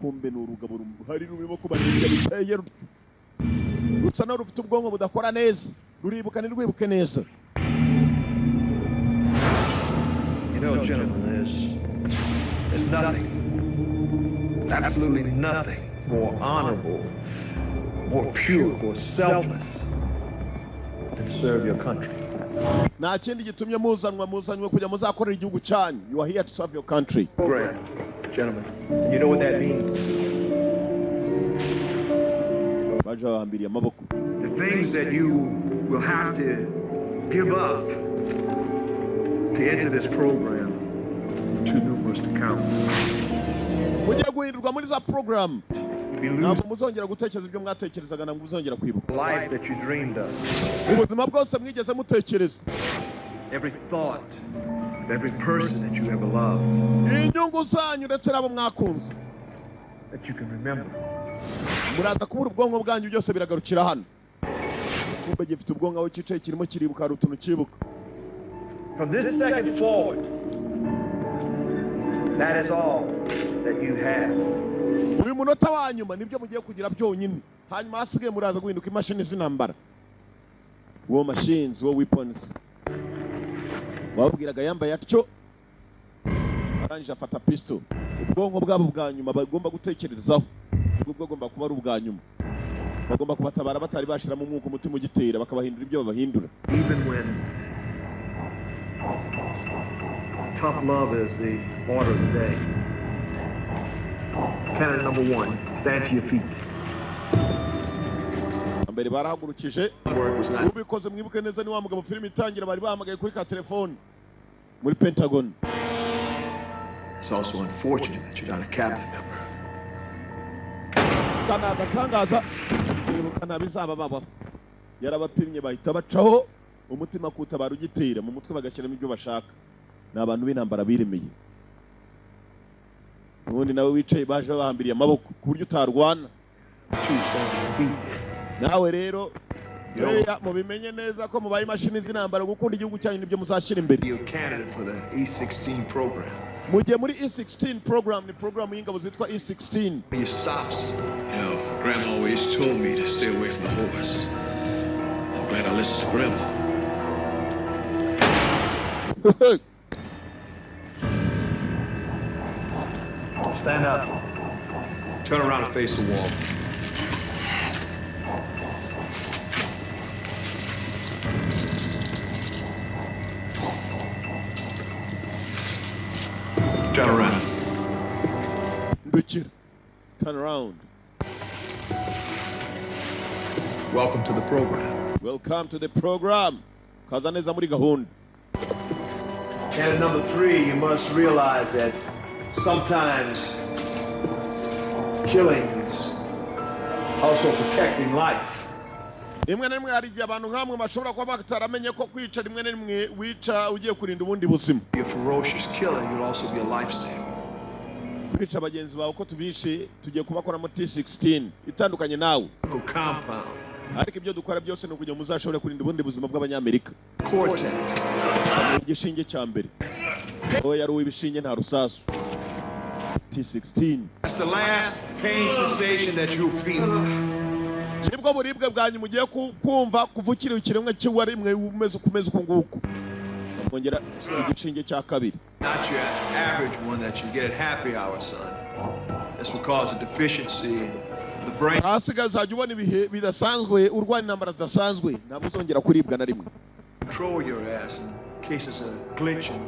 kumbe ni urugabo hari rurimo kubarinda biteye rusa na rufite ubwonko budakora neza ruribuka ni rwibuke neza. You know, gentlemen, there's nothing, absolutely nothing more honorable, more pure, more selfless than serve your country. Nta kindi gitumye muzanywe kujya muzakorera igihugu cyanyu. You are here to serve your country. Great, gentlemen. You know what that means? Baje bahambiriye amaboko. The things that you will have to give up to enter this program, too numerous to count. Mugiye guhindurwa muri za program. You'll ntabwo muzongera gutekereza ibyo mwatekerezaga ntabwo muzongera kwibuka life that you dreamed of. ubuzima bwose mwigeze mutekereza Every thought, every person that you ever loved. inyungu zanyu ndetse n'abo mwakunze that you can remember. muraza kubura ubwonko bwanyu byose biragarukira hano kumbe gifite ubwonko aho cyicaye kirimo kiribuka hari utuntu kibuka. From this second forward, that is all that you have. uyu munota wa nyuma nibyo mugiye kugira byonyine hanyuma hasigaye muraza guhinduka imashini z'intambara. War machines, war weapons. Wabwiraga yambaye atyo arangije afata pistol. Ubwonko bwabo bwa nyuma bagomba gutekerezaho ubwo bwagomba kuba ari ubwa nyuma. Bagomba kubatabara batari bashiramo umwuka umutima ugitera bakabahindura ibyo babahindura. Even when tough love is the order of the day. Cannon number 1, stand to your feet. Mbere barahagurukije ubikoze mwibuke neza ni wa mugabo filime itangira bari bahamagaye kuri ka telefone muri Pentagon. It's also unfortunate that you're not a cabinet member. Kana gatangaza ibukana bizaba baba yarabapimye bahita bacaho umutima kutabara ugitera mu mutwe bagashyiramo ibyo bashaka. Ni abantu b'intambara biremeye. Ubundi nawe wicaye baje bahambiriye amaboko ku buryo utarwana. Nawe rero yeya mubimenye neza ko mubaye imashini z'intambara gukunda igihugu cyanyu nibyo muzashyira imbere. Mugiye muri E16 program ni program y'ingabo zitwa E16. You stops. You know, Grandma always told me to stay away from the horse. I'm glad I listened to Grandma. Stand up. Turn around and face the wall. Turn around. Turn around. Welcome to the program. Welcome to the program. Kazaneza muri gahunda. Cannon number 3, you must realize that sometimes killing is also protecting life. Rimwe na rimwe hari igihe abantu nkamwe bashobora kuba bataramenye ko kwica rimwe na rimwe wica ugiye kurinda ubundi buzima. Be a ferocious killer, you'll also be a lifesaver. Kwica bagenzi bawe ko tubishe tugiye kubakora mu T16 itandukanye nawe. Compound. Ariko ibyo dukora byose no kugira muzashobora kurinda ubundi buzima bw'abanyamerika. Cortex. Igishinge cya mbere. Oya yari uw'ibishinge nta rusasu. T16. That's the last pain sensation that you'll feel. Nibwo buribwe bwanyu mugiye kumva kuvukira ikiremwe kiwa rimwe umeze ukomeza ukunguko. Kongera igishinge cya kabiri. Not your average one that you get at happy hour, son. That's because of deficiency in the brain. Hasigaye uzajya ubona ibihe bidasanzwe urwana intambara zidasanzwe ntabwo uzongera kuribwa na rimwe. Control your ass in cases of glitching.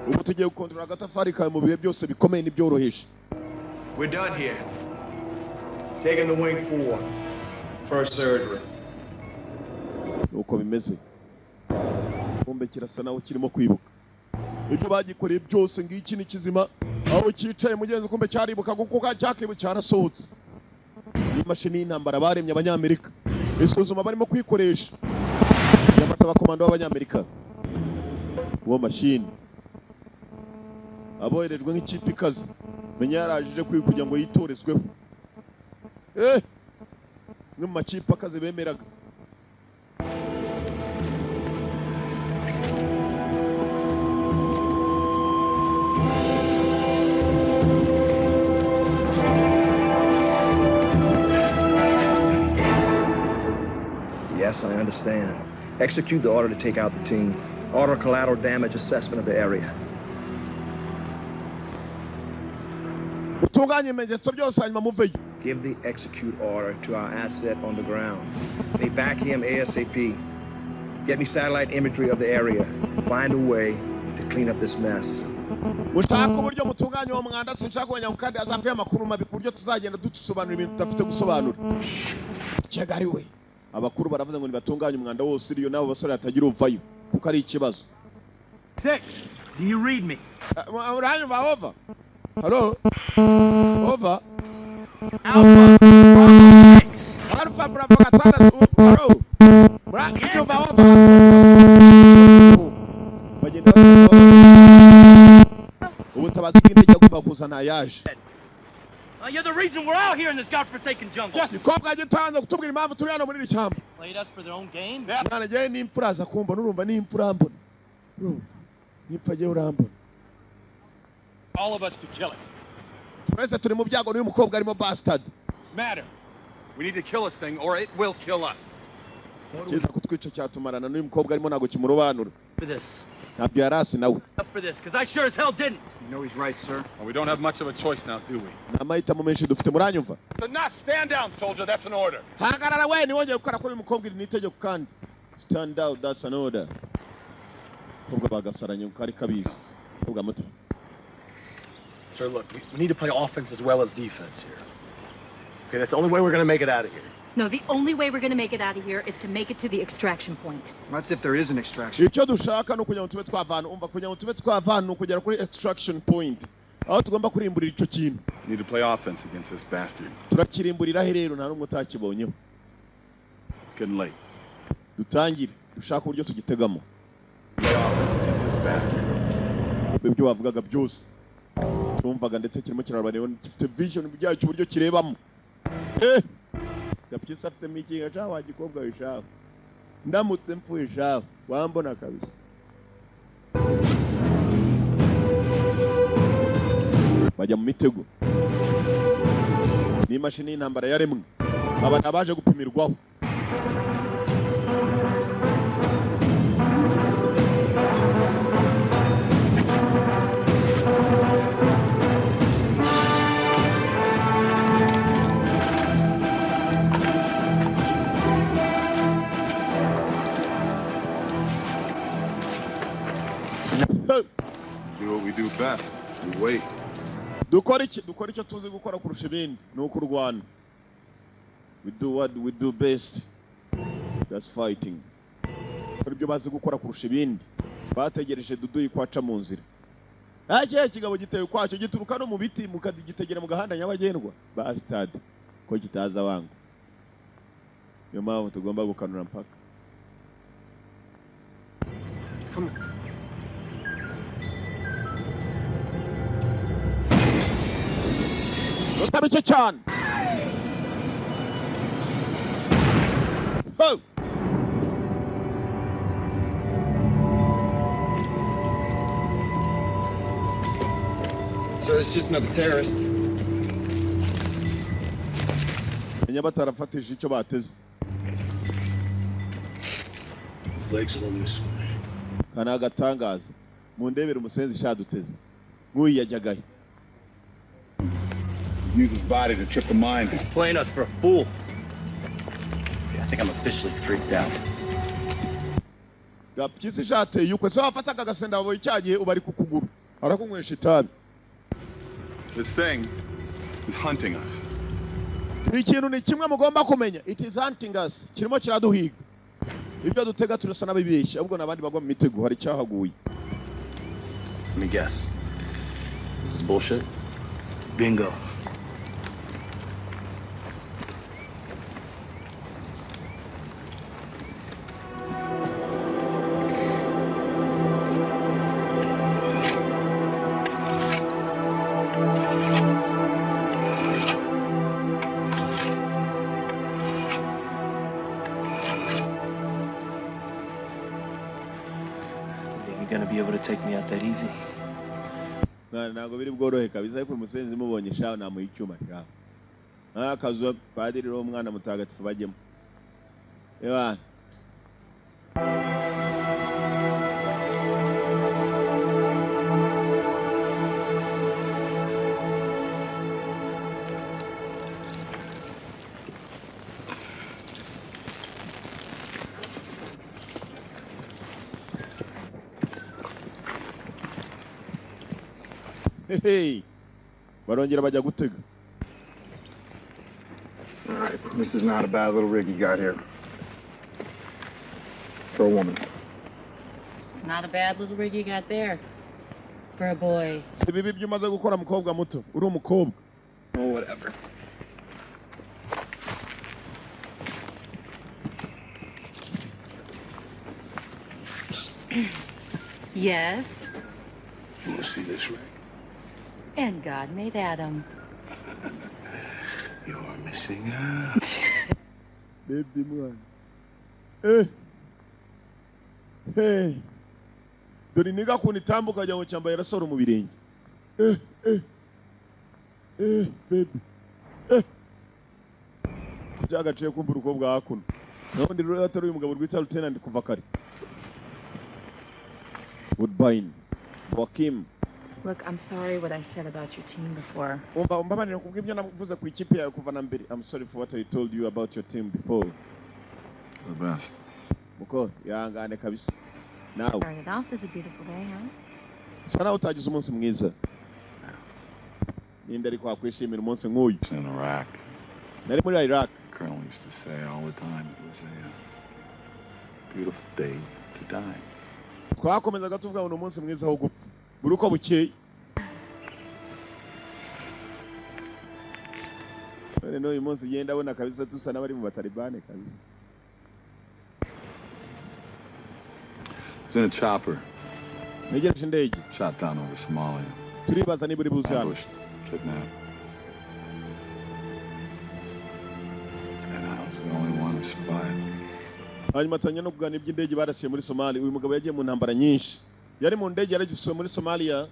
Ubu tugiye gukontorora agatafari kawe mu bihe byose bikomeye n'ibyoroheje. We're done here. Taking the wing 4. First surgery. Uko bimeze. Kumbe kirasa nawe kirimo kwibuka. Ibyo bagikoreye byose ngiki ni kizima. Aho cyicaye mugenzi kumbe cyaribuka kuko cyakibu cyarasohotse. Imashini y'intambara baremye abanyamerika. Isuzuma barimo kwikoresha. Yamata abakomando b'abanyamerika. War machine. Aboherejwe nk'ikipe ikaze. Menya yarajije kugira ngo yitorezweho. Mu makipe akaze bemeraga. Yes, I understand. Execute the order to take out the team. Order collateral damage assessment of the area. Utunganye ibimenyetso byose hanyuma muveyo. Give the execute order to our asset on the ground. They back him ASAP. Get me satellite imagery of the area. Find a way to clean up this mess. Mushaka uburyo mutunganye uwo mwanda sinshaka kumenya kandi azavuye amakuru mabi ku buryo tuzagenda dusobanura ibintu tudafite gusobanura. Cyagari we. Abakuru baravuze ngo nibatunganye umwanda wose iriyo nabo basore atagira uvayo kuko ari ikibazo. 6. Do you read me? Uranyumva over? Hello? Over? Alpha Bravo 6. Alpha Bravo gatandatu baro nyumva wumva bagenda ubutabazi bw'indege agomba kuzana yaje. You're the reason we're out here in this godforsaken jungle. Yes, ikobwa gitanze kutubwira impamvu turi hano muri iri cyamba. Played us for their own game. Mwana je ni impfura za kumba nurumva ni impfura mbona. Nipfa je urambona. All of us to kill it. Twese turi mu byago n'uyu mukobwa arimo bastard. Matter. We need to kill this thing or it will kill us. Kiza kutwica cyatumarana n'uyu mukobwa arimo nago kimurobanura. For this. Ntabyo yarasi nawe. Up for this, because I sure as hell didn't. You know he's right, sir. Well, we don't have much of a choice now, do we? Namahitamo menshi dufite muranyumva. Enough! Stand down, soldier. That's an order. Hagarara we niwongera gukora kuri uyu mukobwa iri nitegeko kandi. Stand down, that's an order. Mukobwa bagasaranye ukari kabisi. Mukobwa muto. Sir, look, we need to play offense as well as defense here. Okay, that's the only way we're going to make it out of here. No, the only way we're going to make it out of here is to make it to the extraction point. That's if there is an extraction. Icyo dushaka no kugira ngo tube twavana umva kugira ngo tube twavana kugera kuri extraction point. Aho tugomba kurimburira icyo kintu. You need to play offense against this bastard. Turakirimburira rero nta numwe utakibonyeho. It's getting late. Dutangire dushaka uburyo tugitegamo. Play offense against this bastard. Ibyo bavugaga byose. Cyumvaga ndetse kirimo kirabareba gifite vision byacyo uburyo kirebamo. Gapyisa afite mikinga cha wagikobwa wishafu. Ndamutse mpfuye shafu wambona kabisa. Bajya mu mitego. Ni mashini y'intambara yaremwe. Aba nabaje gupimirwaho. Do what we do best. We wait. Dukora icyo tuzi gukora kurusha ibindi ni ukurwana. We do what we do best. That's fighting. Kora ibyo bazi gukora kurusha ibindi. Bategereje Dudu ikwaca mu nzira. Cya kigabo giteye kwacyo gituruka no mu biti mukagitegera mu gahanda nyabagendwa. Bastard. Ko kitaza wangu. Yo mpamvu tugomba gukanura mpaka. Come on. Notabike cyane. Ho! So it's just another terrorist. Menya batarafatije icyo bateze. Legs along this way. Kana agatangaza. Mu ndebere umusenzi shaduteze. Nk'uyu yajyagahe. Use his body to trip the mind. He's playing us for a fool. I think I'm officially freaked out. Gapyisi jateye ukwe se wafataga agasenda babo icyagiye ubari kukuguru. Arakunywesha itabi. This thing is hunting us. Ikintu ni kimwe mugomba kumenya. It is hunting us. Kirimo kiraduhiga. Ibyo dutega turasa nabibeshya ahubwo nabandi bagwa mu mitego hari cyahaguye. Let me guess. This is bullshit? Bingo. Gonna be able to take me out that easy? Ntabwo biri bworohe kabisa ariko umusenzi mubonye shaho namuha icyuma shaho. Akazuba padiri ro mwana mutagatifu bajyemo. Ewa. Hey, barongera bajya gutega. All right, this is not a bad little rig you got here. For a woman. It's not a bad little rig you got there. For a boy. Si bibi byumaze gukora mukobwa muto. Uri umukobwa. Oh, whatever. Yes. You want to see this ring? And God made Adam. You're missing out. Baby man. Hey. Dore niga kunitambuka jya ngo cyambaye rasoro mu birenge. Baby. Byagaciye kumva urukobwa hakuno. None rero atari uyu mugabo rwita Lieutenant kuva kare. Woodbine. Joaquim. Look, I'm sorry what I said about your team before. Umbabarira kubw'ibyo navuze ku ikipe yawe kuva na mbere. I'm sorry for what I told you about your team before. The best. Muko, yangane kabisa. Now. Started off as a beautiful day, huh? Sana utagize umunsi mwiza. Ninde ari kwakwishimira umunsi nk'uyu? In Iraq. Nari muri Iraq. Colonel used to say all the time it was a beautiful day to die. Twakomezaga tuvuga ngo umunsi mwiza wo gupfa. Buri uko bukeye. None uyu munsi yenda abona kabisa dusa n'abari mu batalibane kabisa. It's in a chopper. Negereje indege. Shot down over Somalia. Turibaza niba uri buzana. Ambushed, kidnapped. And I was the only one who survived. Hanyuma tanya no kuganira iby'indege barasiye muri Somalia. Uyu mugabo yagiye mu ntambara nyinshi. Yari mu ndege yaragisuye muri Somalia.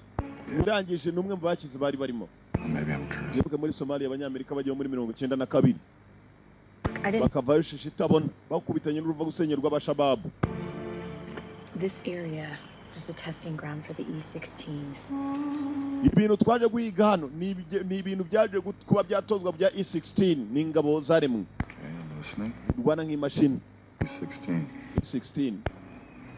Urangije n'umwe mu bakize bari barimo. Maybe I'm cursed. Yibuka muri Somalia abanyamerika bagiye muri 92. Bakavayo shisha itabona. Bakubitanye n'uruva gusenyerwa abashababu. This area was the testing ground for the E-16. Ibintu twaje guhiga hano ni ibintu byaje kuba byatozwa bya E-16 n'ingabo zaremwe. Okay, I'm listening. Rwana nk'imashini. E-16. E-16.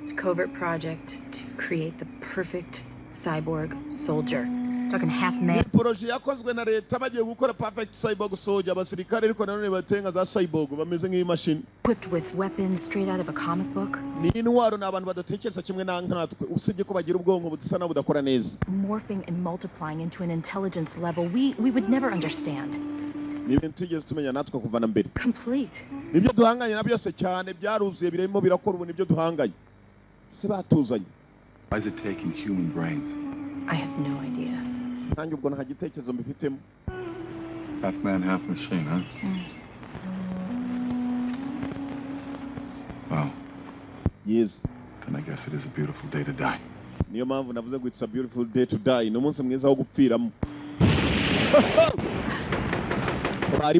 It's a covert project to create the perfect cyborg soldier. Talking half man. Ni projet yakozwe na leta bagiye gukora perfect cyborg soldier abasirikare ariko nanone batenga za cyborg bameze nk'imashini. Equipped with weapons straight out of a comic book. Ni intwaro n'abantu badatekereza kimwe na nkatwe usibye ko bagira ubwonko budasa na budakora neza. Morphing and multiplying into an intelligence level we would never understand. Ni ibintu tugeze tumenya natwe kuva na mbere. Complete. Nibyo duhanganye na byose cyane byaruzuye birimo birakora ubu nibyo duhanganye. Se batuzanye. Why is it taking human brains? I have no idea. Nanjye ubwo nta gitekerezo mbifitemo. Half man, half machine, huh? Well. Yes. Then I guess it is a beautiful day to die. Niyo mpamvu navuze ngo it's a beautiful day to die. Ni umunsi mwiza wo gupfiramo.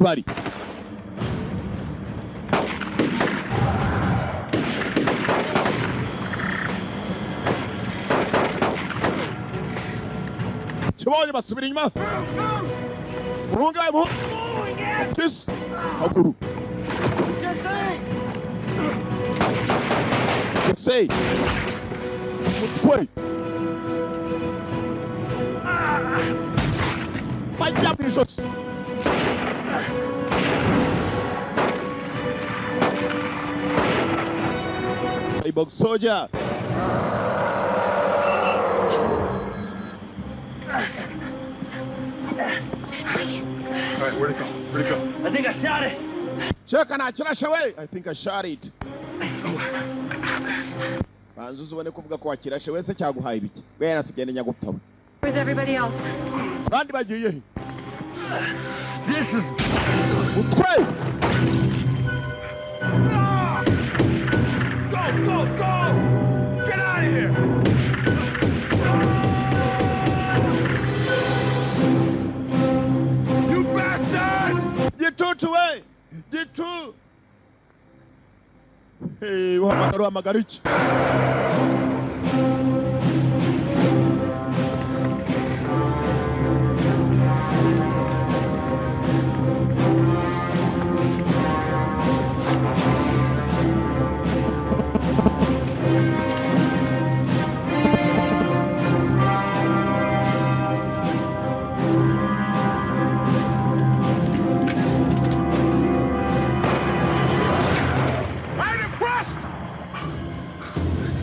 Bari. Kibonye basubira inyuma. Muhungaye mu. Kiss. Hakuru. Say. Mutwe. Baya bijos. Cyborg soldier. All right, where'd it go? Where'd it go? I think I shot it. Check and I think I shot it. Banzuzu bane kuvuga ko wakirashe wese cyaguhaye ibiki. Wera tugende nyagutawe. Where's everybody else? Bandi bagiye he? This is Utwe. Go! Get out of here! You bastard! Gitutu we! Gitu! Hey, uhamagara iki?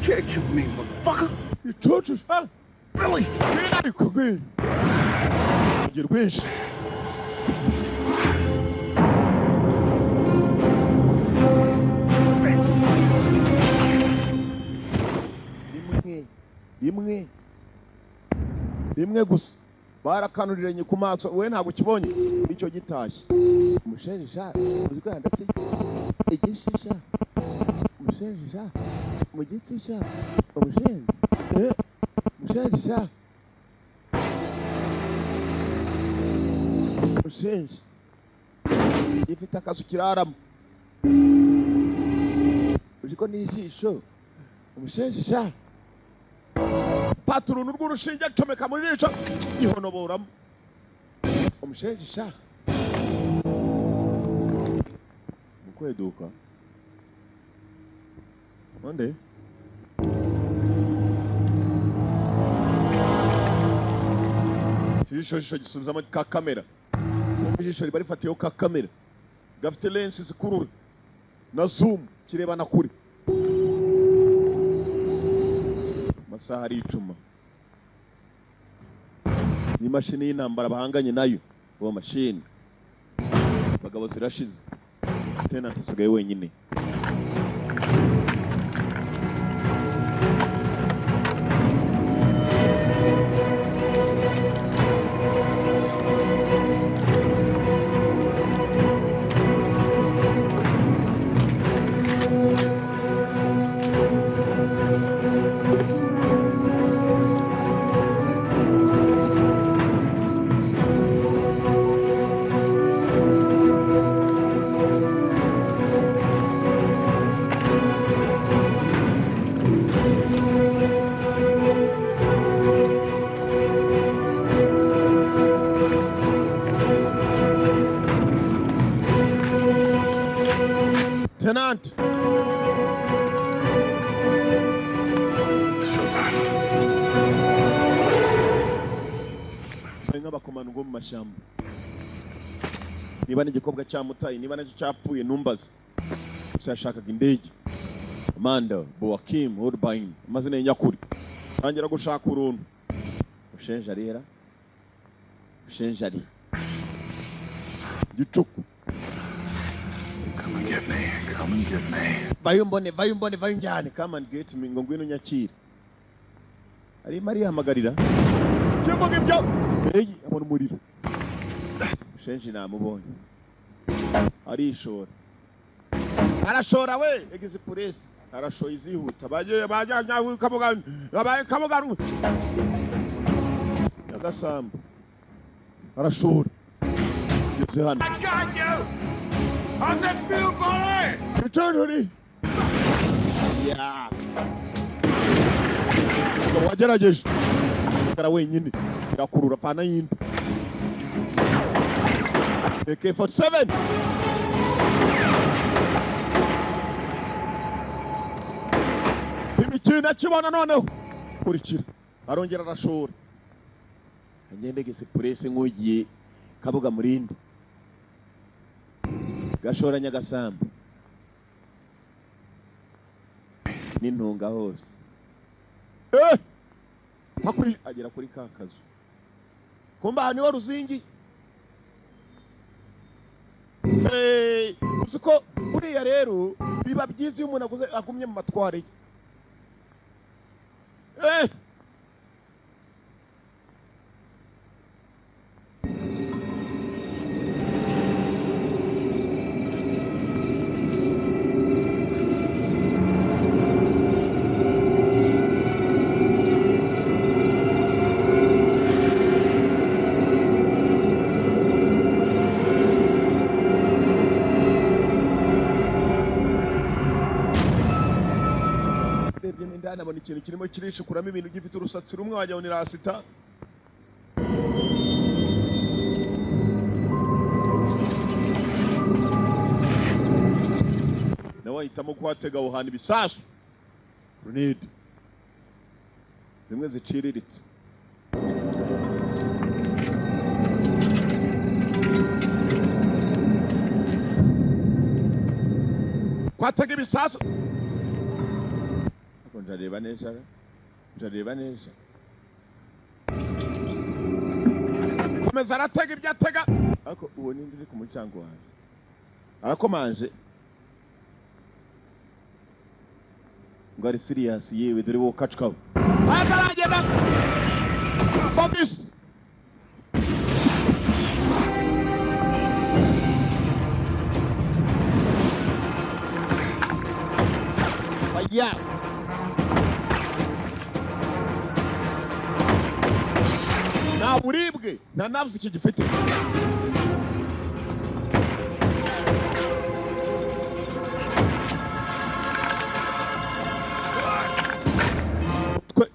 Can't kill me, motherfucker. You tortured, huh? Billy! Get out of here, Get wish. rimwe gusa barakanuriranye ku maso we ntabwo kibonye icyo gitashye umushenja uziko yandatse igishisha umushenja mu gitsisha umushenja umushenja umushenja ifite akazu kiraramo uziko n'ijisho umushenja paturunu rw'urushinge acomeka mu bico gihonoboramo umushenja mukweduka onde ijisho gisubizamo ka kamera ijisho riba rifatiyeho ka kamera gafite lensi zikurura na zoom kirebana kure amasaha ari icuma n'imashini y'intambara bahanganye nayo uwo mashini abagabo zirashize tenant asigaye wenyine Tenant. Nk'abakomano ngo mu mashyamba niba n'igikobwa cyamutaye niba nacyo cyapfuye numbaze gusa yashakaga indege Amanda Boakim Woodbine amazina y'inyakuri tangira gushaka uruntu ushenja rera ushenja ari gicuku Come and get me. Come and get me. Bayumbone njyane. Come and get me ngo ngwino nyakira. Ari Maria hamagarira. Cyembo ngibyo. Hey, abona umuriro. Shenji namubonye. Arishora. Arashora we, egize police. Arashoye izihuta. Baje kabuga. Kabuga. Yagasamba. Arashora. Yeze hano. I got you. How's that feel, boy? Return, honey. Yeah. So wagerageje. Sikara wenyine. Irakurura fana yindi. AK-47. Imikino kibona noneho. Kurikira. Arongera arashora. Anyendegese police nk'ugiye Kabuga Murindi. Gashora Nyagasamba n'intunga hose hakuri agera kuri kakazu kumba ni wa ruzingi usiko uriya rero biba byiza iyo umuntu agumye mu matware nabona ikintu kirimo kirishukuramo ibintu gifite urusatsi rumwe wajya ni rasita nawe ahitamo kuhatega aho hantu ibisasu grenade zimwe ziciriritse kwatega ibisasu njareba neza komeza aratega ibyo atega ariko uwo nindi uri ku mucyango wawe arakomanje ngo ari serious yewe dore wo kacukabo Ataragenda. Focus. Yeah. Now buribwe na nerves iki gifite.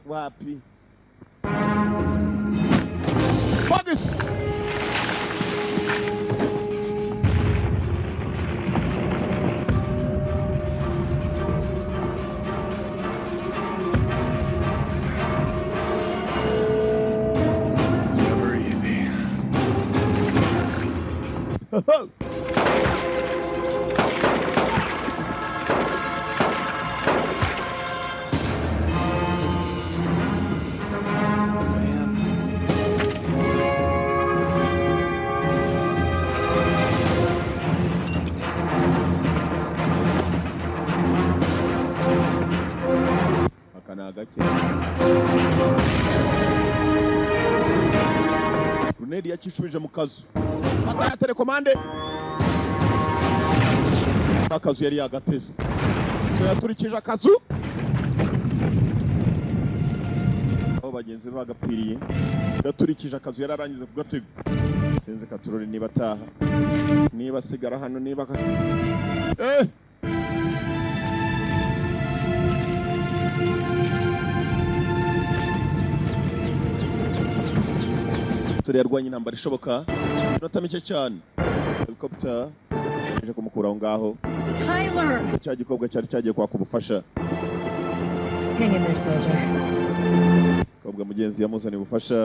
Wapi? Focus. Never easy. Brunei yakishubije mu kazu. Ataya telekomande. Akazu yari yagateze. Yaturikije akazu. Abo bagenzi bagapiriye. Yaturikije akazu yararangize kugatega. Sinzi katurori niba ataha. Niba sigara hano niba yarwanye intambara ishoboka inota mike cyane helicopter ije kumukura aho ngaho Tyler cya gikobwa cyari cyagiye kwaka ubufasha hang in there soldier kobwa mugenzi yamuzaniye ubufasha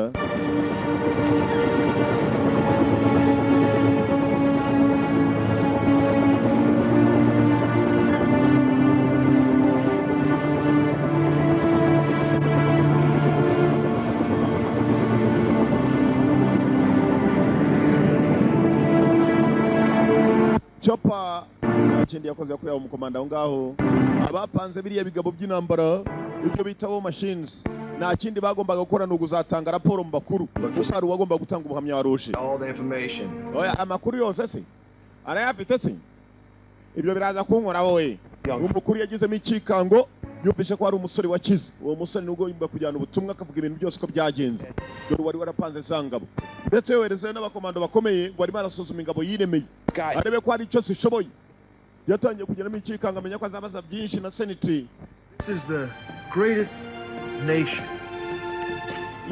Chopper akindi yakoze yakuye mu komanda aho ngaho abapanze biriya bigabo by'intambara ibyo bitaho machines nta kindi bagombaga gukora no guzatanga raporo mu bakuru usari wagomba gutanga ubuhamya waroshe All the information. oya amakuru yose se arayafite se ibyo biraza kunkora wowe umukuru yagizemo ikikango yumvishe ko ari umusore wakize uwo musore nubwo yimba kujyana ubutumwa akavuga ibintu byose ko byagenze dore wari warapanze zangabo ndetse yohereze n'abakomando bakomeye ngo ari barasuzuma ingabo yiremeye arebe ko hari icyo sishoboye yatangiye kugeramo ikikanga amenya ko azabaza byinshi na senate. This is the greatest nation.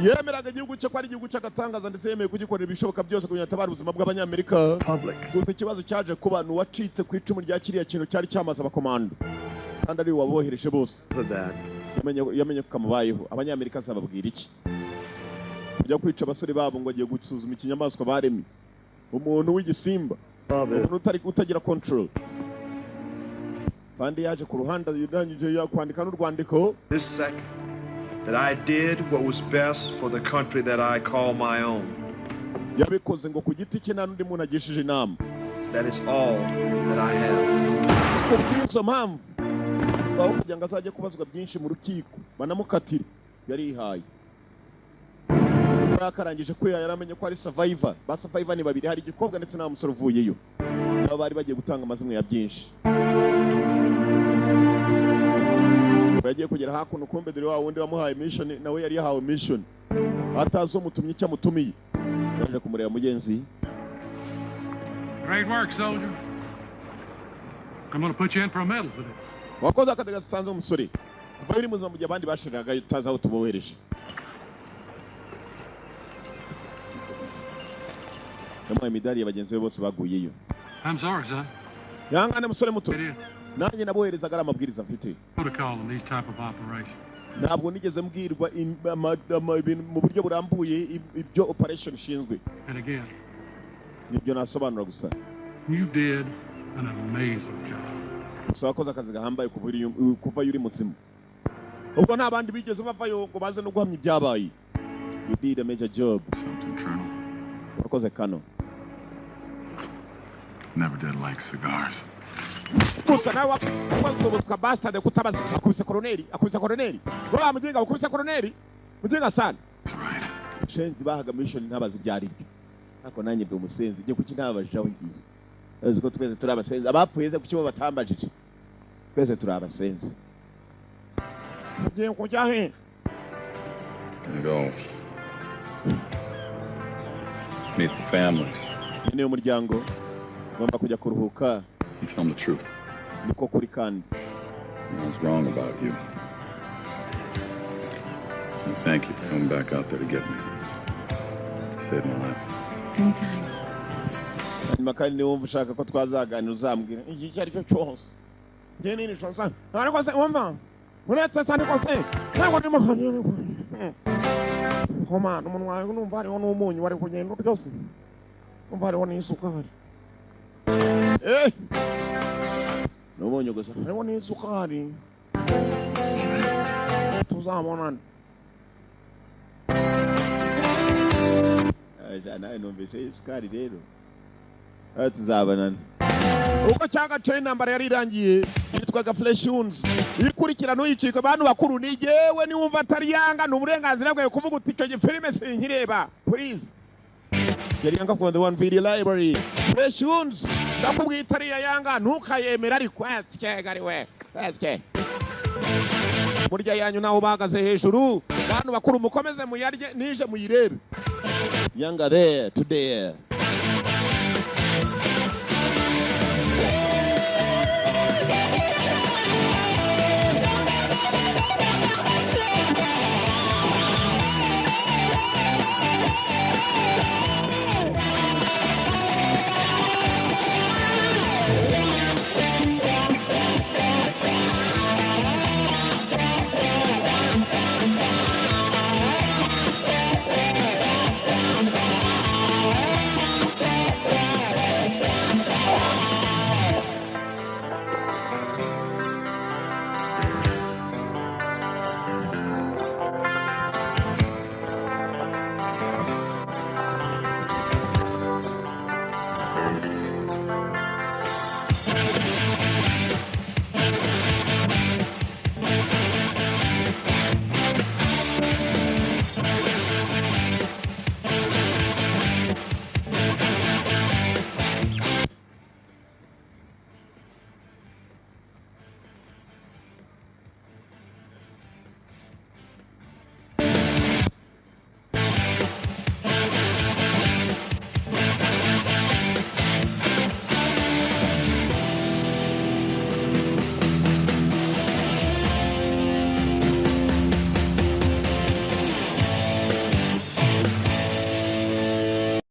Yemeraga igihugu cye ko ari igihugu cy'agatangaza ndetse yemeye kugikorera ibishoboka byose kugira ngo atabare ubuzima bw'abanyamerika. Gusa ikibazo cyaje kuba n'uwacitse ku icumu rya kiriya kintu cyari cyamaze abakomando kandi ari wabohereje bose. Yamenye ko kamubayeho abanyamerika azababwira iki kujya kwica abasore babo ngo agiye gusuzuma ikinyamaswa baremye umuntu w'igisimba umuntu utagira control kandi yaje ku ruhande yirangije yakwandika n'urwandiko This second that I did what was best for the country that I call my own. Yabikoze ngo ku giti cye nta n'undi muntu agishije inama. That is all that I have. Kubw'izo mpamvu aho kugira ngo azajye kubazwa byinshi mu rukiko banamukatire yarihaye yakarangije ko yaramenye ko ari survivor ba survivor ni babiri hari igikobwa ndetse na musore uvuyeyo abo bari bagiye gutanga amazimwe ya byinshi bagiye kugera hakuno kumbe dore wa wundi wamuhaye mission nawe yari yahawe mission atazo mutumye icyo mutumiye yaje kumureba mugenzi. Great work, soldier. I'm going to put you in for a medal for this. Wakoze akadaga sanze umusore kuva biri muzima mu gihe abandi bashiraga utaza aho tubohereje. Yamuhaye imidari y'abagenzi be bose baguyeyo. I'm sorry, son. Yangane musore muto. Nanjye naboherezaga ari amabwiriza mfite. Protocol in these type of operations. Ntabwo nigeze mbwirwa mu buryo burambuye ibyo operation ishinzwe. And again, nibyo nasobanura gusa. You did an amazing job. Gusa wakoze akazi gahambaye kuva yuri muzima. Ubwo nta bandi bigeze bavayo ngo baze no guhamya ibyabaye. You did a major job. Something, Colonel. Wakoze kano. Never did like cigars. gusa nawe wazoboswa bastard kutabaza akubise koroneri wa muginga akubise koroneri muginga sana shenzi bahaga mission ntabazi byari byo ako nanye byo umusenzi ngiye kuki ntabajije ngiye aziko twese turi abasenzi abapfuye kuki batambajije twese turi abasenzi ngiye kujya he go meet the families ni umuryango ngomba kujya kuruhuka and tell them the truth. Niko kuri kandi I was wrong about you. And thank you for coming back out there to get me. You saved my life. Anytime. hanyuma kandi niba wumva ushaka ko twazaganira uzambwira iki icyo ari cyo cyose njye nini shonsa ariko se wumva uretse se ariko se ntabwo ndimo komana umunwa wawe numva hariho n'umunyu wari kugenda ryose numva hariho n'isukari n'umunyu gusa hariho n'isukari tuzabonana nawe numvise isukari rero tuzabonana ubwo cyangwa cyo intambara yari irangiye yitwaga Fleshuns ikurikirana uyicika abantu bakuru ni jewe ni wumva atari yanga ni uburenganzira bwawe kuvuga uti icyo gifilime sinkireba please yari yanga from the one video library Fleshuns ndakubwiye itari yanga ntukayemera ariko askegari we aske burya yanyu naho bahagaze hejuru abantu bakuru mukomeze muyarye nije muyirebe yanga there today